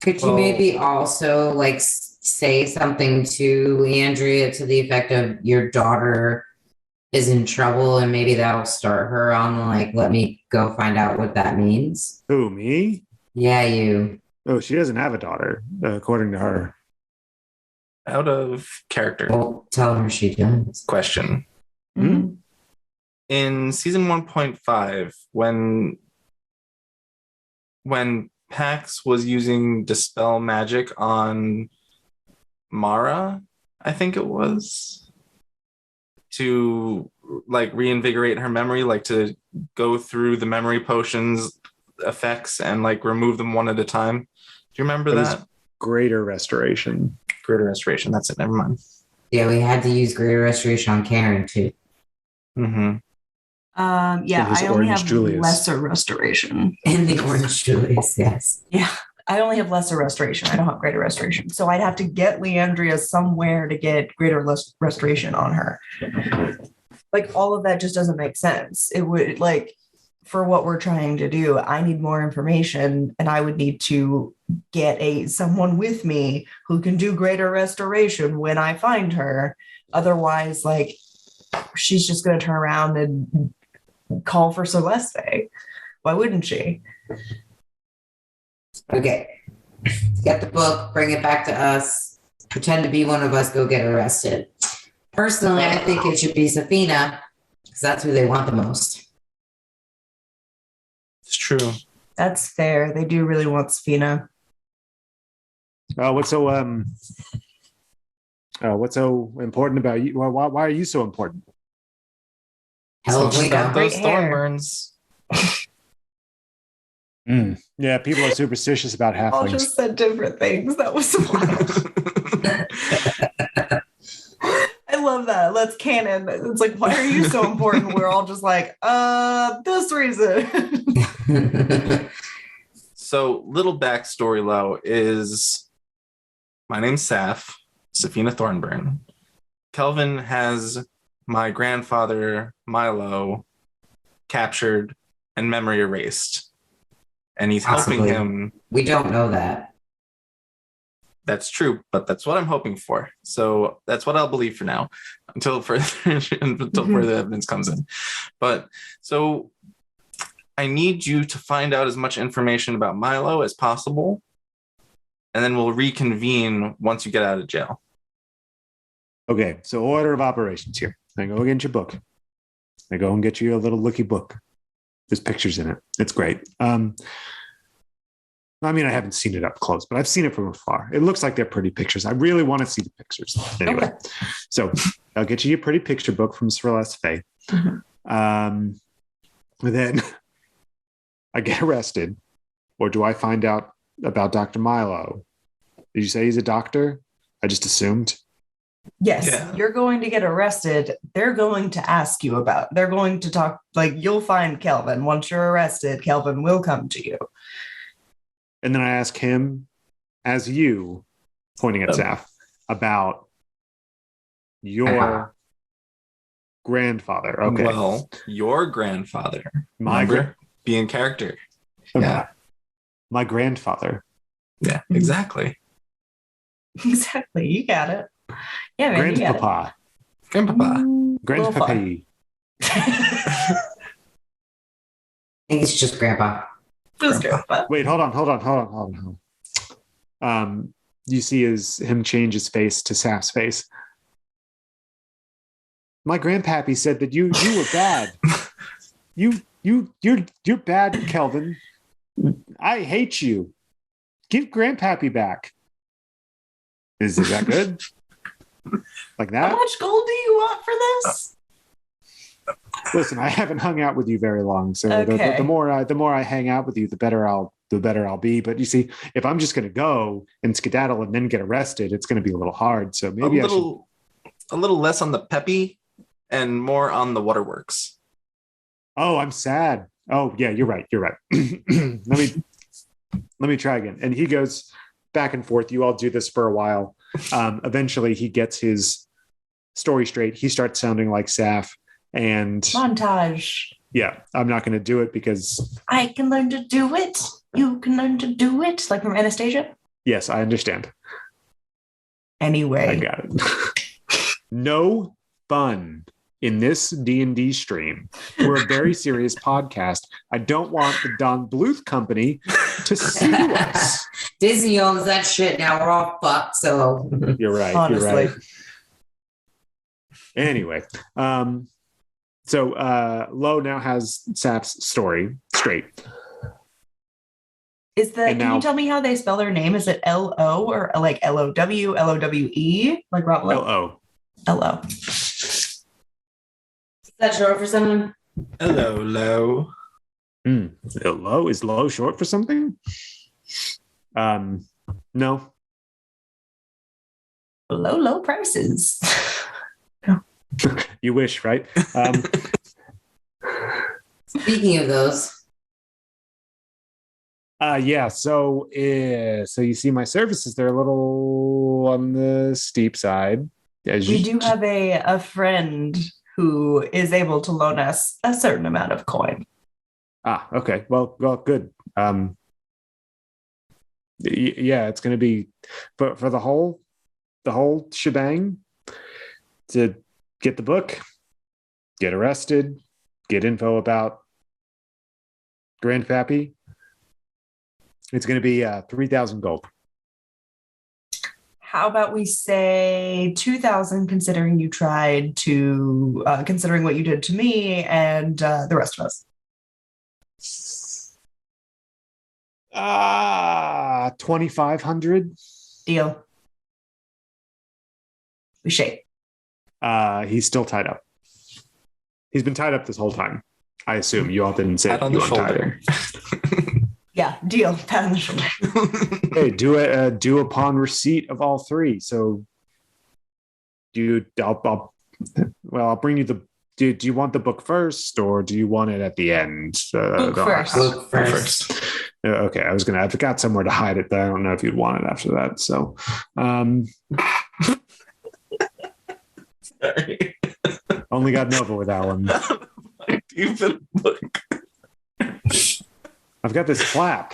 Could you maybe also like say something to Leandria to the effect of your daughter is in trouble, and maybe that'll start her on like, let me go find out what that means? Who, me? Yeah, you. Oh, she doesn't have a daughter, according to her. Out of character. Well, tell her she does. Question. Mm-hmm. In season 1.5, when Pax was using Dispel Magic on Mara, I think it was, to like reinvigorate her memory, like to go through the memory potions effects and like remove them one at a time. Do you remember that? Greater restoration. Greater restoration. That's it. Never mind. Yeah, we had to use greater restoration on Karen too. Mm-hmm. Yeah, I only have lesser restoration. In the Orange Julius, yes. Yeah, I only have lesser restoration. I don't have greater restoration. So I'd have to get Leandria somewhere to get greater restoration on her. Like, all of that just doesn't make sense. It would, like, for what we're trying to do, I need more information, and I would need to get someone with me who can do greater restoration when I find her. Otherwise, like, she's just going to turn around and call for Celeste. Why wouldn't she? Okay. Get the book, bring it back to us, pretend to be one of us, go get arrested. Personally, I think it should be Safina, because that's who they want the most. It's true. That's fair. They do really want Safina. What's so important about you? Why are you so important? Hell, So we got know. those Great hair. thornburns. Yeah, people are superstitious about All halflings. just said different things. That was wild. I love that. That's canon. It's like, why are you so important? We're all just like, this reason. So, little backstory, Lo, is my name's Saf, Safina Thornburn. Kelvin has my grandfather, Milo, captured and memory erased. And he's helping Possibly. him. We don't know that. That's true, but that's what I'm hoping for. So that's what I'll believe for now until further evidence comes in. But so I need you to find out as much information about Milo as possible. And then we'll reconvene once you get out of jail. Okay, so order of operations here. I go get your book. I go and get you a little looky book. There's pictures in it. It's great. I mean, I haven't seen it up close, but I've seen it from afar. It looks like they're pretty pictures. I really want to see the pictures. Anyway, Okay. So I'll get you a pretty picture book from Celeste Faye. Then I get arrested, or do I find out about Dr. Milo? Did you say he's a doctor? I just assumed. Yes, Yeah. you're going to get arrested. They're going to ask you about, they're going to talk, like you'll find Kelvin. Once you're arrested, Kelvin will come to you. And then I ask him, as you, pointing at Saf, about your grandfather. Okay. Well, your grandfather. My Remember? Be in character. Yeah. My grandfather. Yeah, exactly. Exactly. You got it. Yeah, man. You got it. Grandpapa. Grandpapa. Grandpapa. I think it's just Grandpa. Just Grandpa. Wait, hold on. You see him change his face to Saf's face. My grandpappy said that you were bad. You're bad, Kelvin. I hate you. Give grandpappy back. Is that good? Like How that? much gold do you want for this? Listen, I haven't hung out with you very long, so Okay. the more I hang out with you, the better I'll be. But you see, if I'm just going to go and skedaddle and then get arrested, it's going to be a little hard. So maybe a little less on the peppy and more on the waterworks. Oh, I'm sad. Oh, yeah, you're right. Let me try again. And he goes back and forth. You all do this for a while. Eventually, he gets his story straight. He starts sounding like Saf. And Montage. yeah, I'm not going to do it because I can learn to do it. You can learn to do it. Like from Anastasia. yes, I understand. Anyway. I got it. No fun in this D&D stream. We're a very serious podcast. I don't want the Don Bluth company to sue us. Disney owns that shit now. We're all fucked. So You're right. Honestly. You're right. Anyway, so Lo now has Saf's story straight. Can you tell me how they spell their name? Is it L-O or like L-O-W, L-O-W-E? Like Rob Lowe? L-O. L-O. is that short for someone? Hello, Lo. Lo? Is Lo short for something? No. Low prices. You wish, right? Speaking of those, Yeah. So you see my services, they're a little on the steep side. We do have a friend who is able to loan us a certain amount of coin. Okay. Well, good. Yeah, it's going to be for the whole shebang to get the book, get arrested, get info about Grandpappy. It's going to be 3,000 gold. How about we say 2,000, considering you tried to, considering what you did to me and the rest of us. 2,500. Deal. We shake. He's still tied up. He's been tied up this whole time. I assume you all didn't say Pat on you the untied him. shoulder. Yeah, deal. Pat on the shoulder. Hey, do upon receipt of all three. So, I'll bring you the. Do you want the book first, or do you want it at the end? Book first. look first. Okay, I've got somewhere to hide it, but I don't know if you'd want it after that. So, Sorry. Only got Nova with that one. Even book. I've got this flap.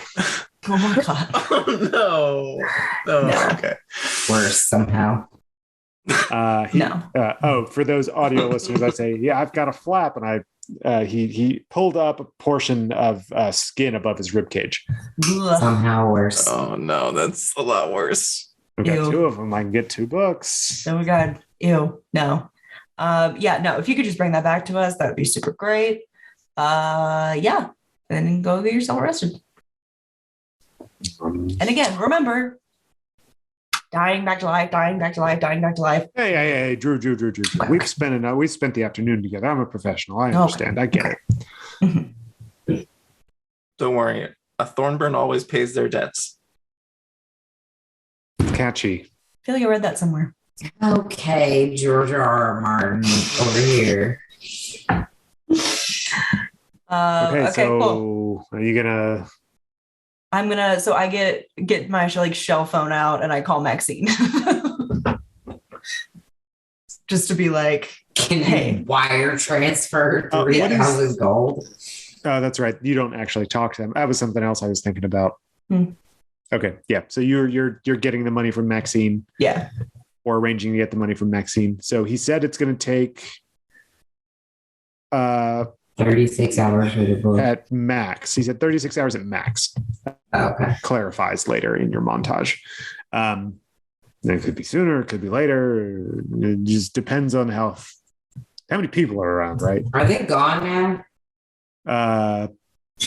Oh my god. Oh no. Oh, No. okay. Worse somehow. No. For those audio listeners, I say, yeah, I've got a flap, and he pulled up a portion of skin above his rib cage. Ugh. Somehow worse. Oh no, that's a lot worse. I've got Ew. 2 of them. I can get 2 books. Oh my god. Ew. No. Yeah, no, if you could just bring that back to us, that would be super great. Yeah. And then go get yourself arrested. And again, remember, dying back to life, dying back to life, dying back to life. Hey, Drew. We've spent the afternoon together. I'm a professional. I understand. I get it. Don't worry. A Thornburn always pays their debts. Catchy. I feel like I read that somewhere. Okay, George R. Martin over here. Okay, so cool. are you gonna? I'm gonna. So I get my shell phone out and I call Maxine, just to be like, Can Hey. you wire transfer what is- 3,000 gold? Oh, that's right. You don't actually talk to them. That was something else I was thinking about. Okay, yeah. So you're getting the money from Maxine, yeah, or arranging to get the money from Maxine. So he said it's going to take 36 hours for the book. at max. He said 36 hours at max. Okay. Clarifies later in your montage. It could be sooner, it could be later. It just depends on how many people are around, right? Are they gone now?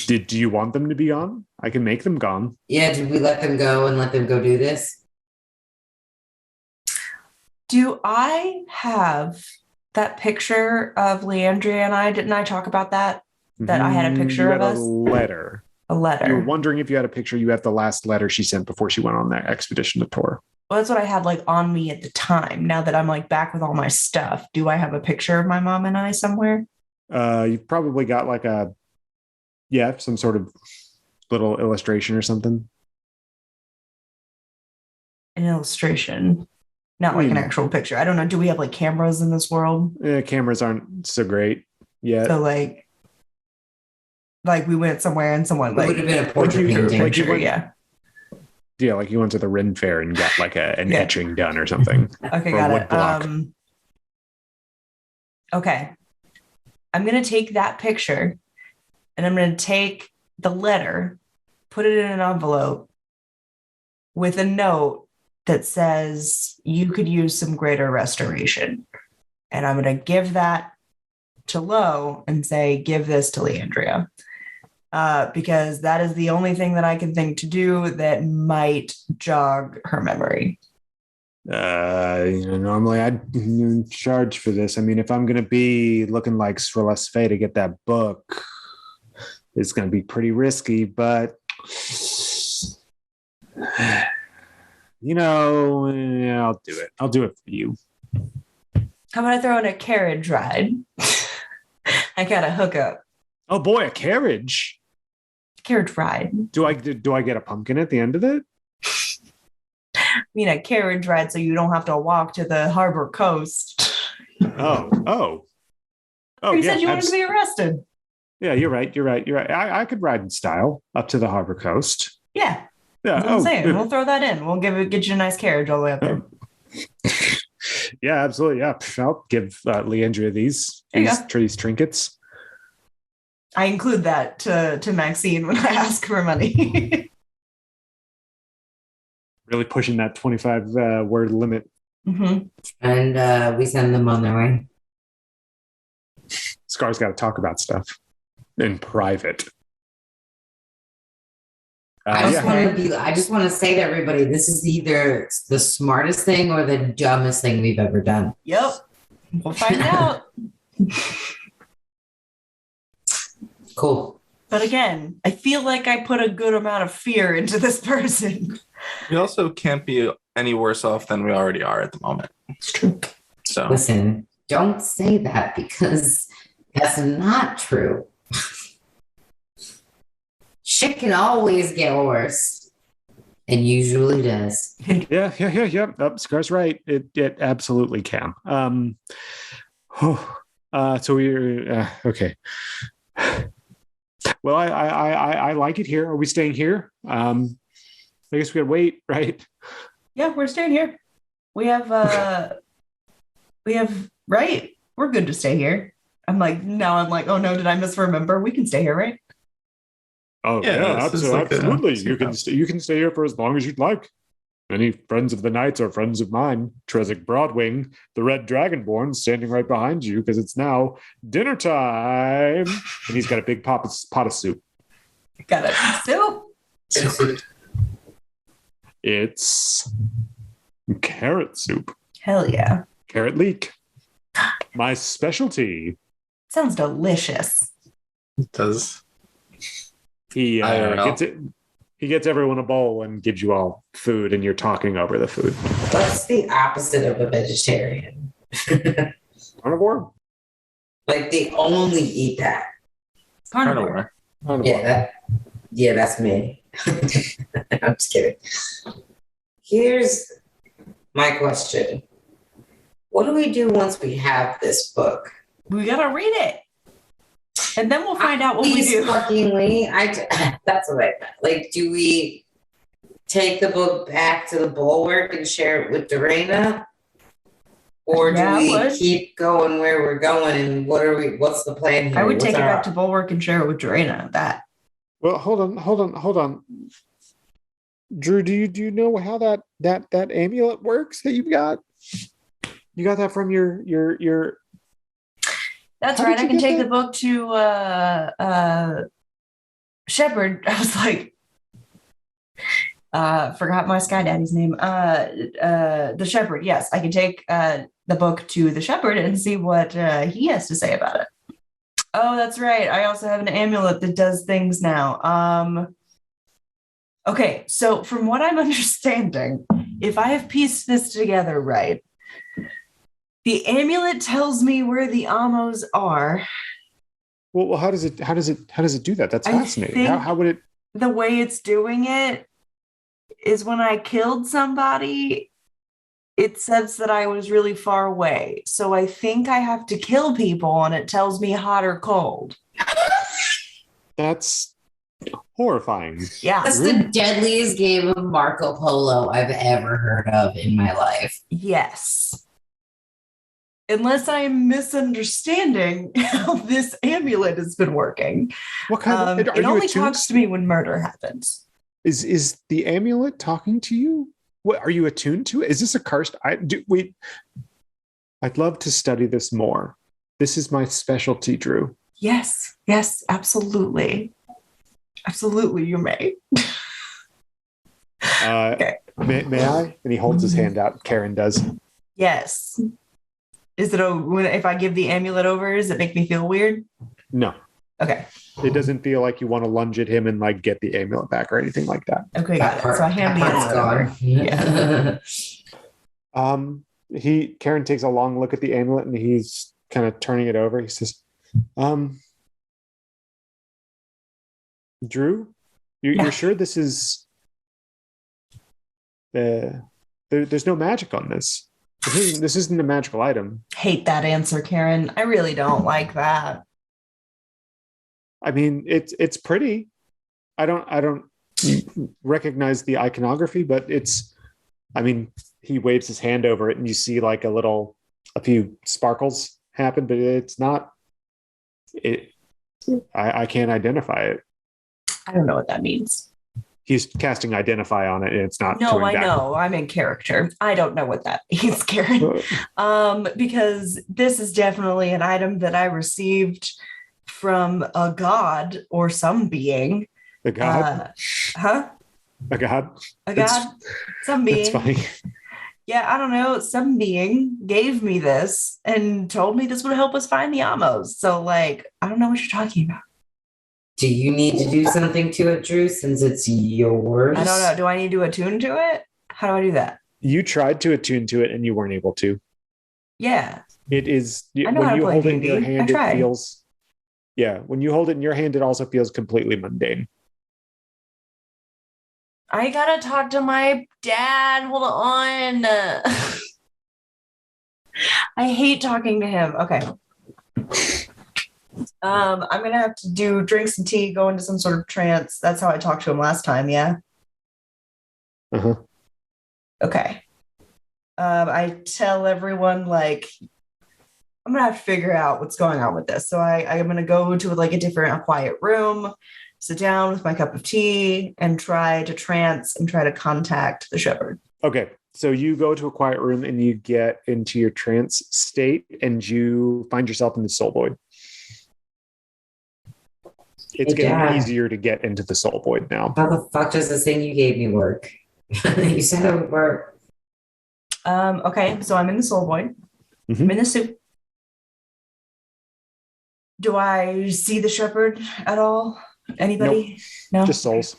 Do you want them to be gone? I can make them gone. Yeah, did we let them go and let them go do this? Do I have that picture of Leandria and I? Didn't I talk about that? That I had a picture You of had us? a letter. A You were letter. wondering if you had a picture. You have the last letter she sent before she went on that expedition to Tor. Well, that's what I had on me at the time. Now that I'm back with all my stuff, do I have a picture of my mom and I somewhere? You've probably got some sort of little illustration or something. An illustration, not I mean- an actual picture. I don't know. Do we have cameras in this world? Cameras aren't so great yet. So we went somewhere and someone It would have been a portrait you- painting. like you picture, went- yeah. Yeah, like you went to the Ren Fair and got an Yeah. etching done or something. Okay, Or got wood it. block. Okay. I'm going to take that picture and I'm going to take the letter, put it in an envelope with a note that says you could use some greater restoration. And I'm going to give that to Lo and say, give this to Leandria. Because that is the only thing that I can think to do that might jog her memory. Normally I'd charge for this. I mean, if I'm going to be looking like Srilas Fey to get that book, it's going to be pretty risky, but I'll do it. I'll do it for you. How about I throw in a carriage ride? I got a hookup. Oh boy, a carriage. Carriage ride. Do I get a pumpkin at the end of it? I mean, a carriage ride so you don't have to walk to the harbor coast. Oh, You yeah. said you wanted to be arrested. Yeah, you're right. I could ride in style up to the harbor coast. Yeah, Yeah. that's what I'm saying. We'll throw that in. We'll get you a nice carriage all the way up there. Yeah, absolutely. Yeah, I'll give Leandria these trinkets. I include that to Maxine when I ask for money. Really pushing that 25 word limit. Mm-hmm. And we send them on their way. Scar's got to talk about stuff in private. I just want to say to everybody, this is either the smartest thing or the dumbest thing we've ever done. Yep. We'll find out. Cool. But again, I feel like I put a good amount of fear into this person. We also can't be any worse off than we already are at the moment. It's true. So Listen, don't say that because that's not true. Shit can always get worse. It usually does. Yeah. Scar's right. It absolutely can. So we're okay. Well, I like it here. Are we staying here? I guess we gotta wait, right? Yeah, we're staying here. We have right. We're good to stay here. I'm like, oh no, did I misremember? We can stay here, right? Oh Yeah, this is like a absolutely. safe house. You can stay here for as long as you'd like. Any friends of the knights are friends of mine. Trezek Broadwing, the red dragonborn, standing right behind you because it's now dinner time. And he's got a big pot of soup. Got it. Soup. It's carrot soup. Hell yeah. Carrot leek. My specialty. Sounds delicious. It does. He IRL. gets it. He gets everyone a bowl and gives you all food, and you're talking over the food. What's the opposite of a vegetarian? Carnivore? Like they only eat that. Carnivore. Carnivore. Yeah, that's me. I'm just kidding. Here's my question. What do we do once we have this book? We gotta read it. And then we'll find out what we do. Fuckingly, that's what I meant. Like, do we take the book back to the bulwark and share it with Dorena? Or do we keep going where we're going and what's the plan here? I would take it back to Bulwark and share it with Dorena. That. Well, hold on. Drew, do you know how that amulet works that you've got? You got that from your That's right. I can take the book to Shepherd. I was like, forgot my Sky Daddy's name. The Shepherd. Yes, I can take the book to the Shepherd and see what he has to say about it. Oh, that's right. I also have an amulet that does things now. Okay, so from what I'm understanding, if I have pieced this together right, the amulet tells me where the Amos are. Well, how does it do that? That's fascinating. How would it? The way it's doing it is when I killed somebody, it says that I was really far away. So I think I have to kill people, and it tells me hot or cold. That's horrifying. Yeah. That's the deadliest game of Marco Polo I've ever heard of in my life. Yes. Unless I'm misunderstanding how this amulet has been working. What kind of? It only talks to me when murder happens. Is the amulet talking to you? What are you attuned to? Is this a cursed? I'd love to study this more. This is my specialty, Drew. Yes, absolutely. Absolutely, you may. Okay. May I? And he holds his hand out. Karen does. Yes. Is it if I give the amulet over, does it make me feel weird? No. Okay. It doesn't feel like you want to lunge at him and like get the amulet back or anything like that. Okay, got it. So I hand the amulet over. Yeah. Karen takes a long look at the amulet and he's kind of turning it over. He says, Drew, you're sure this is there's no magic on this. This isn't a magical item. Hate that answer, Karen. I really don't like that. I mean, it's pretty. I don't recognize the iconography, but he waves his hand over it and you see like a few sparkles happen, but it's not I can't identify it. I don't know what that means. He's casting identify on it and it's not. No, I know. I'm in character. I don't know what that means, Karen. Because this is definitely an item that I received from a god or some being. A god? A god? A god? Some being. That's funny. Yeah, I don't know. Some being gave me this and told me this would help us find the Amos. So, I don't know what you're talking about. Do you need to do something to it, Drew, since it's yours? I don't know. Do I need to attune to it? How do I do that? You tried to attune to it and you weren't able to. Yeah. It is, I know when how to you play hold it in D&D. your hand, I it feels, when you hold it in your hand, it also feels completely mundane. I gotta talk to my dad. Hold on. I hate talking to him. Okay. I'm gonna have to drink some tea, go into some sort of trance. That's how I talked to him last time, yeah? Uh-huh. Okay. I tell everyone, like, I'm gonna have to figure out what's going on with this. So I'm gonna go to a quiet room, sit down with my cup of tea, and try to trance and try to contact the shepherd. Okay. So you go to a quiet room and you get into your trance state and you find yourself in the soul void. It's getting easier to get into the soul void now. How the fuck does this thing you gave me work? You said it would work. Okay, so I'm in the soul void. Mm-hmm. I'm in the soup. Do I see the shepherd at all? Anybody? Nope. No? Just souls.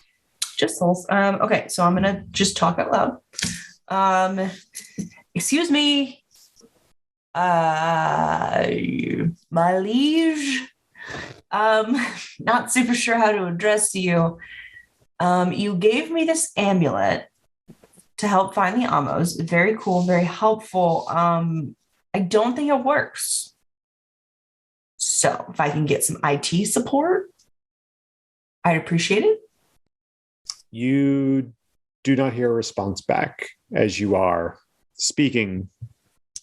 Just souls. Okay, so I'm gonna just talk out loud. Excuse me, my liege. Not super sure how to address you. You gave me this amulet to help find the Amos. Very cool, very helpful. I don't think it works. So if I can get some IT support, I'd appreciate it. You do not hear a response back as you are speaking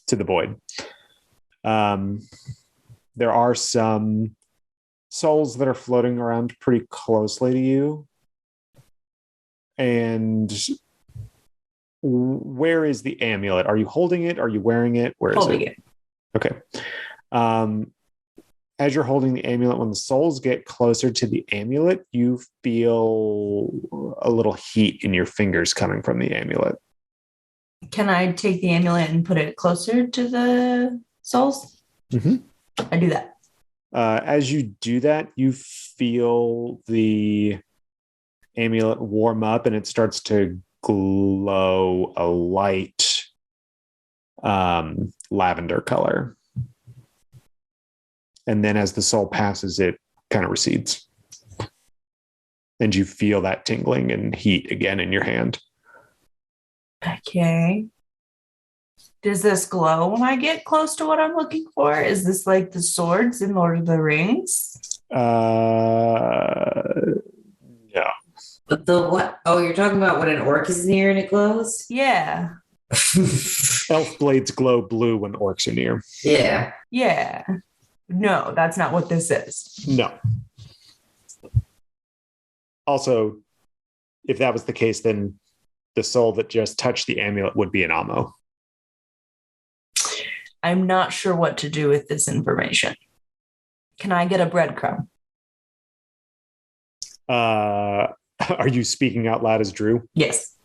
to the void. There are some souls that are floating around pretty closely to you. And where is the amulet? Are you holding it? Are you wearing it? Where is Holding it? it. Okay. As you're holding the amulet, when the souls get closer to the amulet, you feel a little heat in your fingers coming from the amulet. Can I take the amulet and put it closer to the souls? Mm-hmm. I do that. As you do that, you feel the amulet warm up and it starts to glow a light lavender color. And then as the soul passes, it kind of recedes. And you feel that tingling and heat again in your hand. Okay. Does this glow when I get close to what I'm looking for? Is this like the swords in Lord of the Rings? Yeah. But the what? Oh, you're talking about when an orc is near and it glows? Yeah. Elf blades glow blue when orcs are near. Yeah. Yeah. No, that's not what this is. No. Also, if that was the case, then the soul that just touched the amulet would be an Amo. I'm not sure what to do with this information. Can I get a breadcrumb? Are you speaking out loud as Drew? Yes.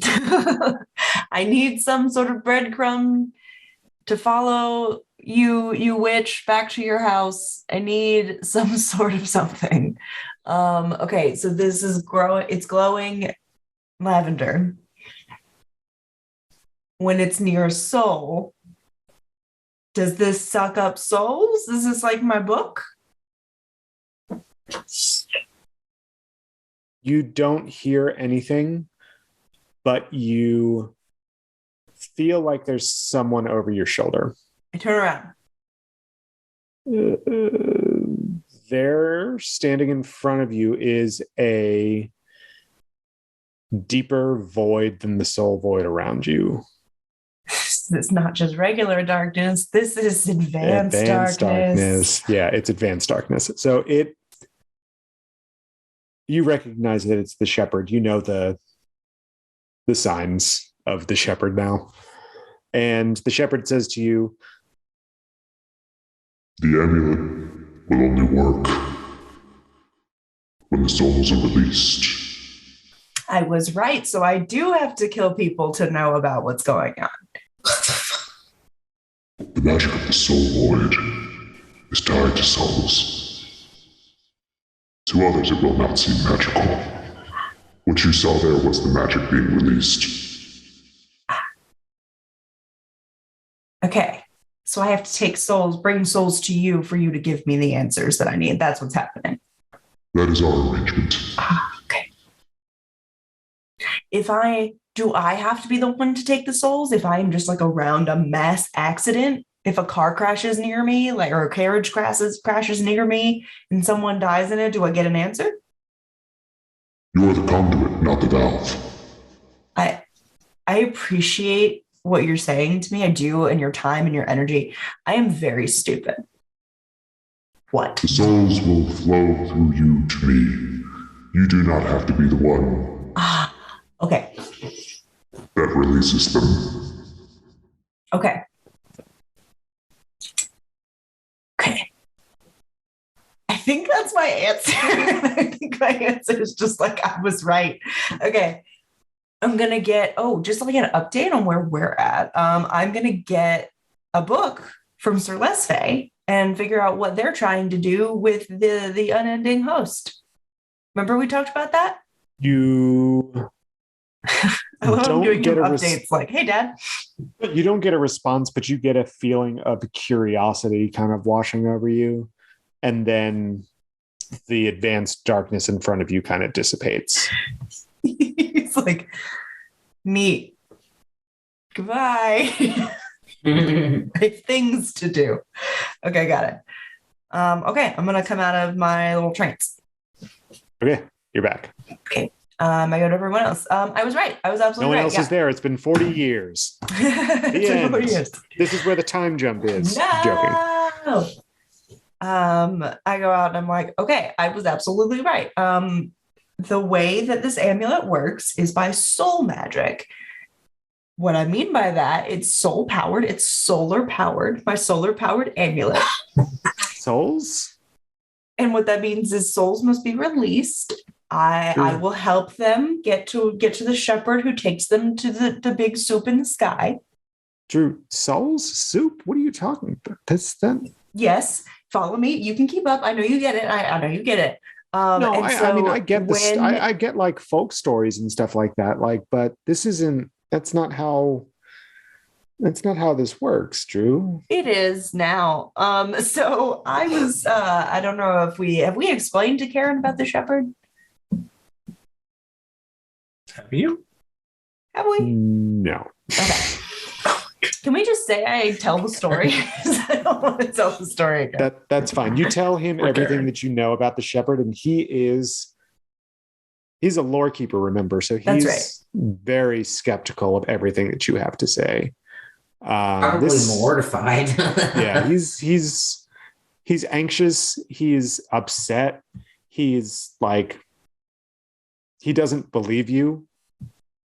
I need some sort of breadcrumb to follow you witch back to your house. I need some sort of something. Okay, so this is it's glowing lavender. When it's near a soul, does this suck up souls? Is this like my book? You don't hear anything, but you feel like there's someone over your shoulder. I turn around. There, standing in front of you, is a deeper void than the soul void around you. It's not just regular darkness. This is advanced darkness. Yeah, it's advanced darkness. So you recognize that it's the shepherd. You know the signs of the shepherd now. And the shepherd says to you, "The amulet will only work when the souls are released." I was right. So I do have to kill people to know about what's going on. The magic of the soul void is tied to souls. To others, it will not seem magical. What you saw there was the magic being released. Okay. So I have to take souls, bring souls to you for you to give me the answers that I need. That's what's happening. That is our arrangement. Okay. do I have to be the one to take the souls if I'm just like around a mass accident? If a car crashes near me, like, or a carriage crashes near me and someone dies in it, do I get an answer? You are the conduit, not the valve. I appreciate what you're saying to me. I do, and your time and your energy. I am very stupid. What? The souls will flow through you to me. You do not have to be the one. Okay. That releases them. Okay. I think that's my answer. I think my answer is just like I was right. Okay. I'm going to get, just like an update on where we're at. I'm going to get a book from Sir Lesfay and figure out what they're trying to do with the unending host. Remember we talked about that? You I love don't doing get updates like, hey, Dad. You don't get a response, but you get a feeling of curiosity kind of washing over you. And then the advanced darkness in front of you kind of dissipates. He's like, neat. Goodbye. I have things to do. Okay, got it. Okay, I'm going to come out of my little trance. Okay, you're back. Okay. I go to everyone else. I was right. I was absolutely right. No one else is there. It's been 40 years. It's been 40 years. This is where the time jump is. No. Joking. I go out and I'm like, okay, I was absolutely right. The way that this amulet works is by soul magic. What I mean by that, it's soul powered, it's solar powered, my solar powered amulet. Souls? And what that means is souls must be released. I will help them get to the shepherd who takes them to the big soup in the sky. Drew, souls? Soup? What are you talking about? That's that. Yes. Follow me. You can keep up. I know you get it. I know you get it. No, I mean, I get this. I get like folk stories and stuff like that. Like, but this isn't. That's not how this works, Drew. It is now. So I was. I don't know if we explained to Karen about the shepherd. Have you? Have we? No. Okay. Can we just say I tell the story? I don't want to tell the story again. That's fine. You tell him everything that you know about the shepherd, and he's a lore keeper, remember? So he's very skeptical of everything that you have to say. Probably mortified. Yeah, he's anxious. He's upset. He's like, he doesn't believe you,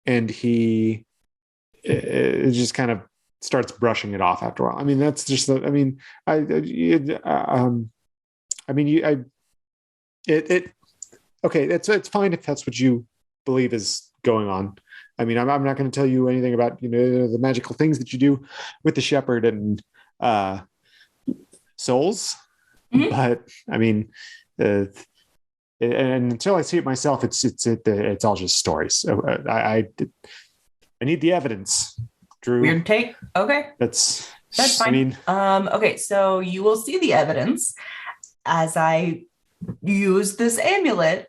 and he just kind of starts brushing it off after a while. I mean, that's just, okay. It's fine if that's what you believe is going on. I mean, I'm not going to tell you anything about, the magical things that you do with the shepherd and souls, but I mean, and until I see it myself, it's all just stories. So I need the evidence. Drew. Weird take. Okay. That's fine. I mean, okay, so you will see the evidence as I use this amulet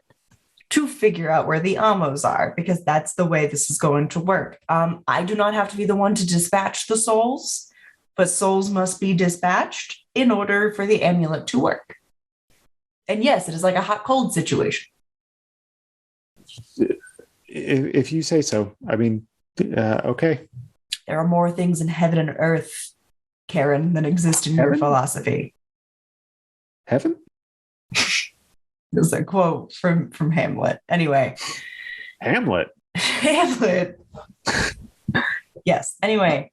to figure out where the Amos are, because that's the way this is going to work. I do not have to be the one to dispatch the souls, but souls must be dispatched in order for the amulet to work. And yes, it is like a hot cold situation. If you say so. I mean, okay. There are more things in heaven and earth, Karen, than exist in your philosophy. Heaven? There's a quote from Hamlet. Anyway. Hamlet? Yes. Anyway.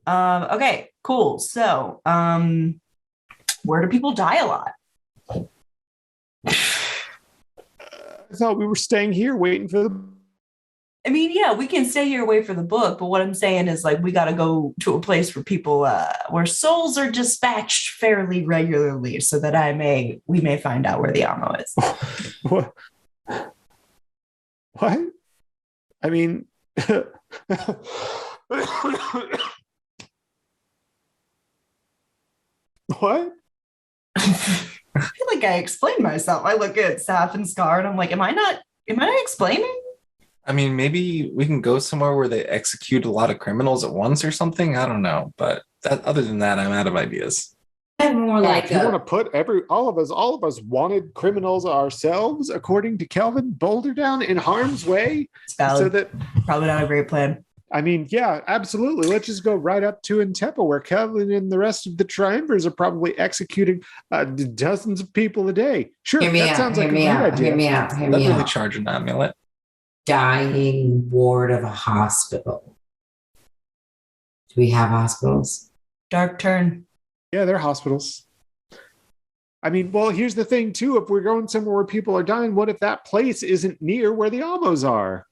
Okay, cool. So, where do people die a lot? I thought we were staying here waiting for the... I mean, yeah, we can stay here, wait for the book, but what I'm saying is, like, we got to go to a place where people, where souls are dispatched fairly regularly, so that we may find out where the ammo is. What? I mean, what? I feel like I explained myself. I look at Saf and Scar, and I'm like, am I not explaining? I mean, maybe we can go somewhere where they execute a lot of criminals at once or something. I don't know. But other than that, I'm out of ideas. And more like if you want to put all of us wanted criminals ourselves, according to Kelvin, Boulder down in harm's way. It's valid. So that Probably not a great plan. I mean, yeah, absolutely. Let's just go right up to Intepa, where Kelvin and the rest of the Triumvirs are probably executing dozens of people a day. Sure, that sounds like a great idea. Hear me out. I'd really charge an amulet. Dying ward of a hospital. Do we have hospitals? Dark turn. Yeah, they're hospitals. I mean, well, here's the thing, too. If we're going somewhere where people are dying, what if that place isn't near where the Amos are?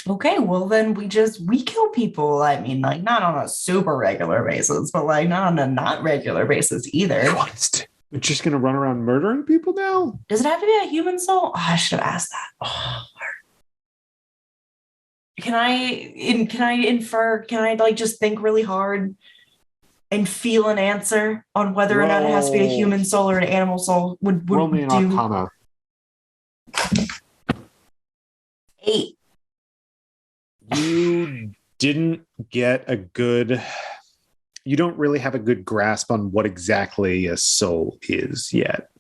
Okay, well, then we kill people. I mean, like, not on a super regular basis, but like not on a not regular basis either. We're just going to run around murdering people now? Does it have to be a human soul? Oh, I should have asked that. Oh, can I like just think really hard and feel an answer on whether or not it has to be a human soul or an animal soul? Would roll me an Arcana. 8. You don't really have a good grasp on what exactly a soul is yet.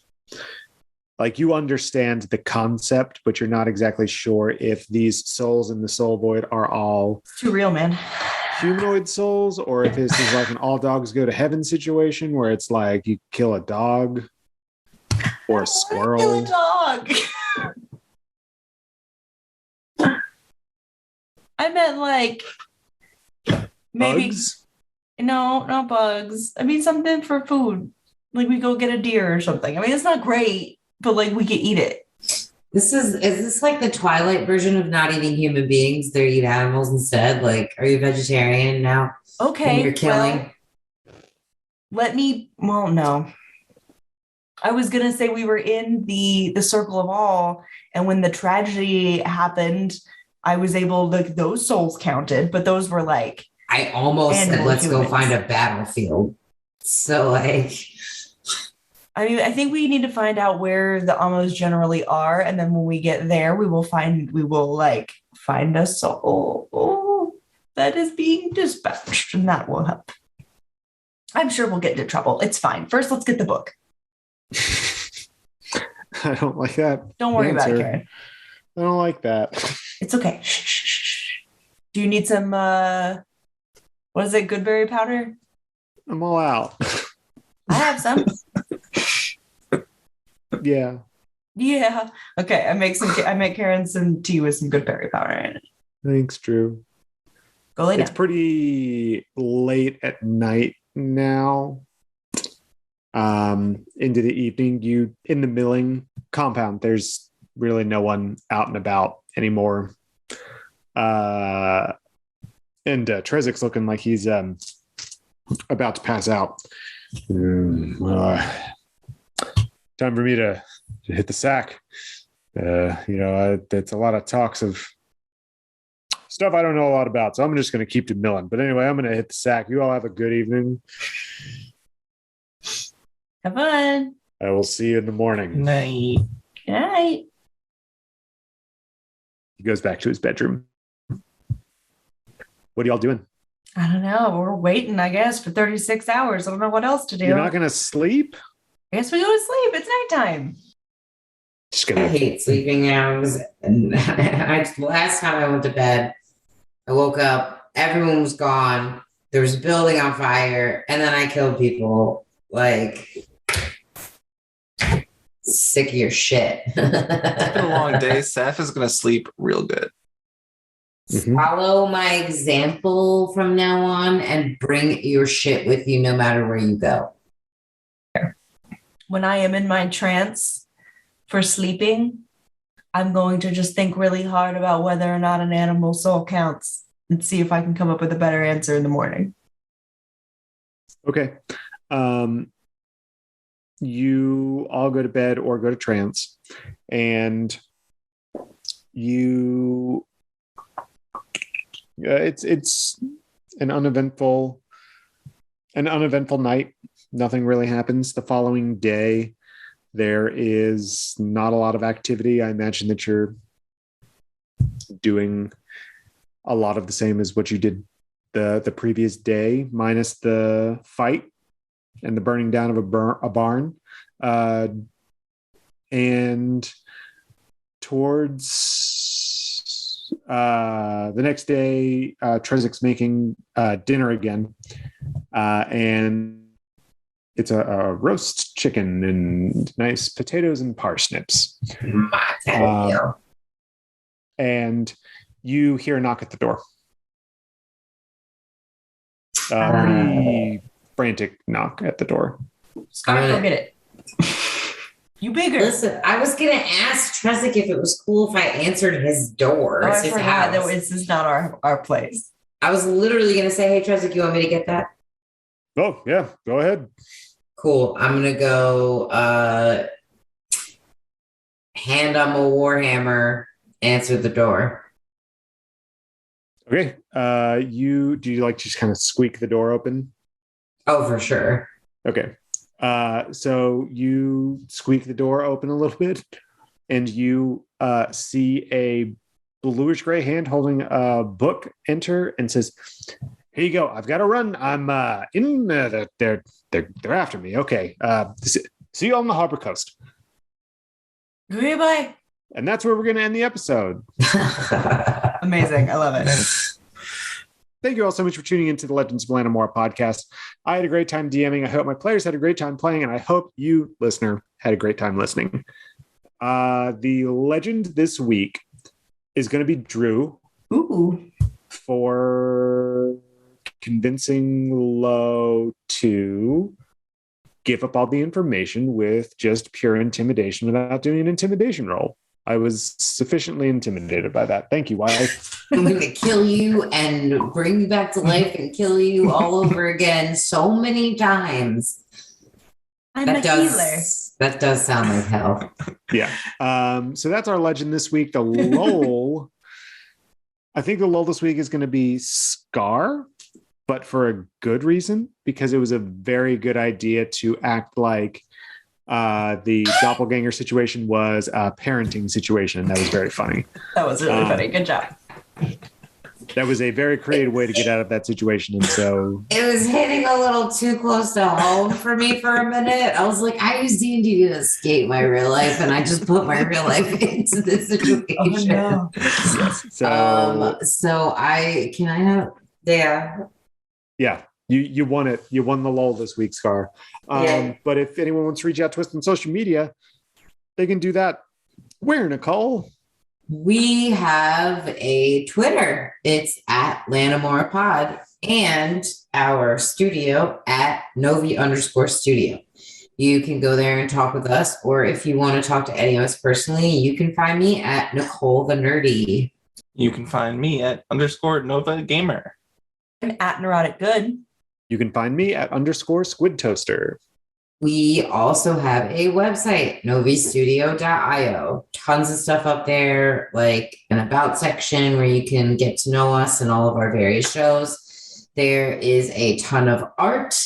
Like, you understand the concept, but you're not exactly sure if these souls in the soul void are all too real, man. Humanoid souls, or if this is like an all dogs go to heaven situation where it's like you kill a dog or a squirrel. Kill a dog. I meant like maybe bugs? No, not bugs. I mean something for food. Like we go get a deer or something. I mean it's not great, but like we can eat it. Is this like the Twilight version of not eating human beings? They eat animals instead. Like, are you vegetarian now? Okay. And you're killing. No. I was gonna say we were in the circle of all, and when the tragedy happened, I was able those souls counted, but those were like I almost said let's humans. go find a battlefield. So like I mean, I think we need to find out where the Amos generally are, and then when we get there, we will find a soul that is being dispatched, and that will help. I'm sure we'll get into trouble. It's fine. First, let's get the book. I don't like that. Don't worry about it, Karen. I don't like that. It's okay. Shh. Do you need some, what is it, goodberry powder? I'm all out. I have some. Yeah. Yeah. Okay. I make Karen some tea with some goodberry powder in it. Thanks, Drew. Go lay down. It's pretty late at night now. Into the evening, in the milling compound, there's really no one out and about anymore. And Trezik's looking like he's about to pass out. Time for me to hit the sack. It's a lot of talks of stuff I don't know a lot about, so I'm just going to keep to milling. But anyway, I'm going to hit the sack. You all have a good evening. Have fun. I will see you in the morning. Night. Good night. He goes back to his bedroom. What are y'all doing? I don't know. We're waiting, I guess, for 36 hours. I don't know what else to do. You're not going to sleep? I guess we go to sleep. It's nighttime. I hate sleeping hours. And last time I went to bed, I woke up, everyone was gone. There was a building on fire, and then I killed people. Like, sick of your shit. It's been a long day. Saf is going to sleep real good. Follow my example from now on and bring your shit with you no matter where you go. When I am in my trance for sleeping, I'm going to just think really hard about whether or not an animal soul counts and see if I can come up with a better answer in the morning. Okay. You all go to bed or go to trance, and it's an uneventful night. Nothing really happens. The following day, there is not a lot of activity. I imagine that you're doing a lot of the same as what you did the previous day, minus the fight and the burning down of a barn. And towards the next day, Trezik's making dinner again. And it's a roast chicken and nice potatoes and parsnips. And you hear a knock at the door. Pretty frantic knock at the door. Scott, go get it. You bigger. Listen, I was gonna ask Trezik if it was cool if I answered his door. Oh, It's I his forgot that house. this is not our place. I was literally gonna say, "Hey, Trezik, you want me to get that?" Oh, yeah, go ahead. Cool. I'm gonna go hand on my warhammer, answer the door. Okay. Do you like just kind of squeak the door open? Oh, for sure. Okay. So you squeak the door open a little bit, and you see a bluish gray hand holding a book enter and says, "Here you go. I've got to run. I'm in. They're after me. Okay. See you on the Harbor Coast." Goodbye. And that's where we're going to end the episode. Amazing. I love it. Thank you all so much for tuning into the Legends of Lanimora podcast. I had a great time DMing. I hope my players had a great time playing, and I hope you, listener, had a great time listening. The legend this week is going to be Drew. Ooh. For convincing Lo to give up all the information with just pure intimidation without doing an intimidation roll. I was sufficiently intimidated by that. Thank you, wife. I'm going to kill you and bring you back to life and kill you all over again so many times. I'm a healer. That does sound like hell. Yeah. So that's our legend this week. The lull. I think the lull this week is going to be Scar, but for a good reason, because it was a very good idea to act like the doppelganger situation was a parenting situation. That was very funny. That was really funny. Good job. That was a very creative way to get out of that situation. And so It was hitting a little too close to home for me for a minute. I was like, I use D&D to escape my real life, and I just put my real life into this situation. Oh, no. yes. Yeah. You won it. You won the lull this week, Scar. But if anyone wants to reach out to us on social media, they can do that. Where, Nicole? We have a Twitter. It's at Lanimora Pod, and our studio at Novi_studio. You can go there and talk with us, or if you want to talk to any of us personally, you can find me at Nicole the Nerdy. You can find me at _Nova Gamer. I'm at Neurotic Good. You can find me at _Squid Toaster. We also have a website, novistudio.io. Tons of stuff up there, like an about section where you can get to know us and all of our various shows. There is a ton of art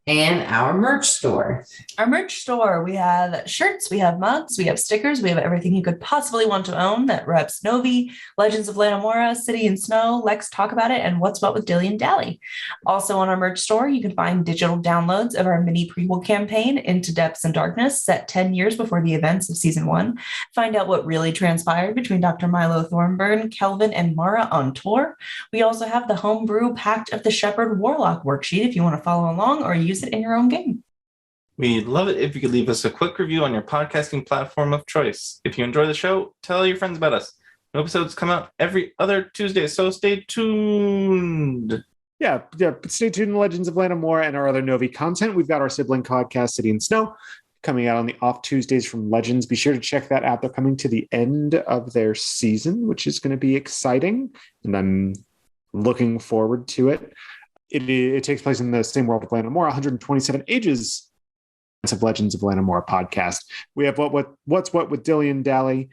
and our merch store. Our merch store, we have shirts, we have mugs, we have stickers, we have everything you could possibly want to own that reps Novi, Legends of Lanimora, City and Snow, Lex Talk About It, and What's What with Dilly and Dally. Also on our merch store, you can find digital downloads of our mini prequel campaign, Into Depths and Darkness, set 10 years before the events of season 1. Find out what really transpired between Dr. Milo Thornburn, Kelvin, and Mara on tour. We also have the homebrew Pact of the Shepherd Warlock worksheet if you want to follow along or use it in your own game. We'd love it if you could leave us a quick review on your podcasting platform of choice. If you enjoy the show, tell your friends about us. New episodes come out every other Tuesday, so stay tuned. Yeah. Stay tuned to Legends of Lanimora and our other Novi content. We've got our sibling podcast, City and Snow, coming out on the off Tuesdays from Legends. Be sure to check that out. They're coming to the end of their season, which is going to be exciting, and I'm looking forward to it. It takes place in the same world of Lanimora, 127 ages of Legends of Lanimora podcast. We have What's What with Dilly and Dally.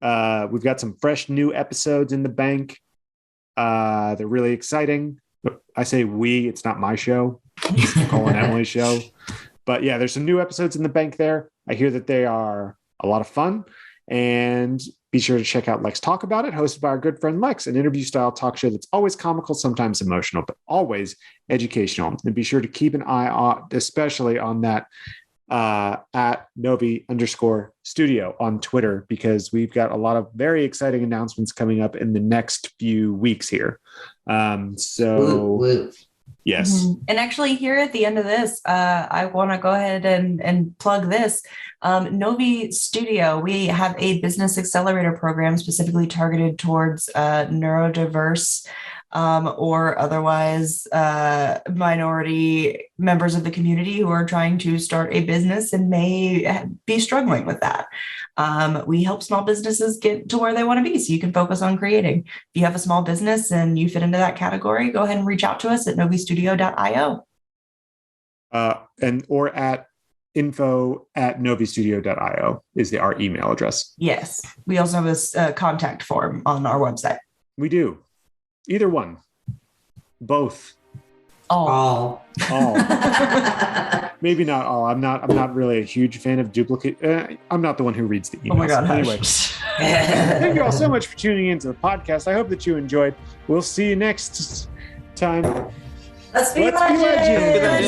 We've got some fresh new episodes in the bank. They're really exciting. I say we, it's not my show. It's Nicole and Emily's show. But yeah, there's some new episodes in the bank there. I hear that they are a lot of fun. And be Be sure to check out Lex Talk About It, hosted by our good friend Lex, an interview-style talk show that's always comical, sometimes emotional, but always educational. And be sure to keep an eye on, especially on that at Novi_studio on Twitter, because we've got a lot of very exciting announcements coming up in the next few weeks here. Yes. Mm-hmm. And actually, here at the end of this, I want to go ahead and plug this. Novi Studio, we have a business accelerator program specifically targeted towards neurodiverse or otherwise minority members of the community who are trying to start a business and may be struggling with that. We help small businesses get to where they want to be so you can focus on creating. If you have a small business and you fit into that category, go ahead and reach out to us at novistudio.io. Or at info@novistudio.io is our email address. Yes. We also have a contact form on our website. We do. Either one. Both. All. Maybe not all. I'm not really a huge fan of duplicate. I'm not the one who reads the emails. Oh my God. Anyway, thank you all so much for tuning into the podcast. I hope that you enjoyed. We'll see you next time. Let's be Let's be legends.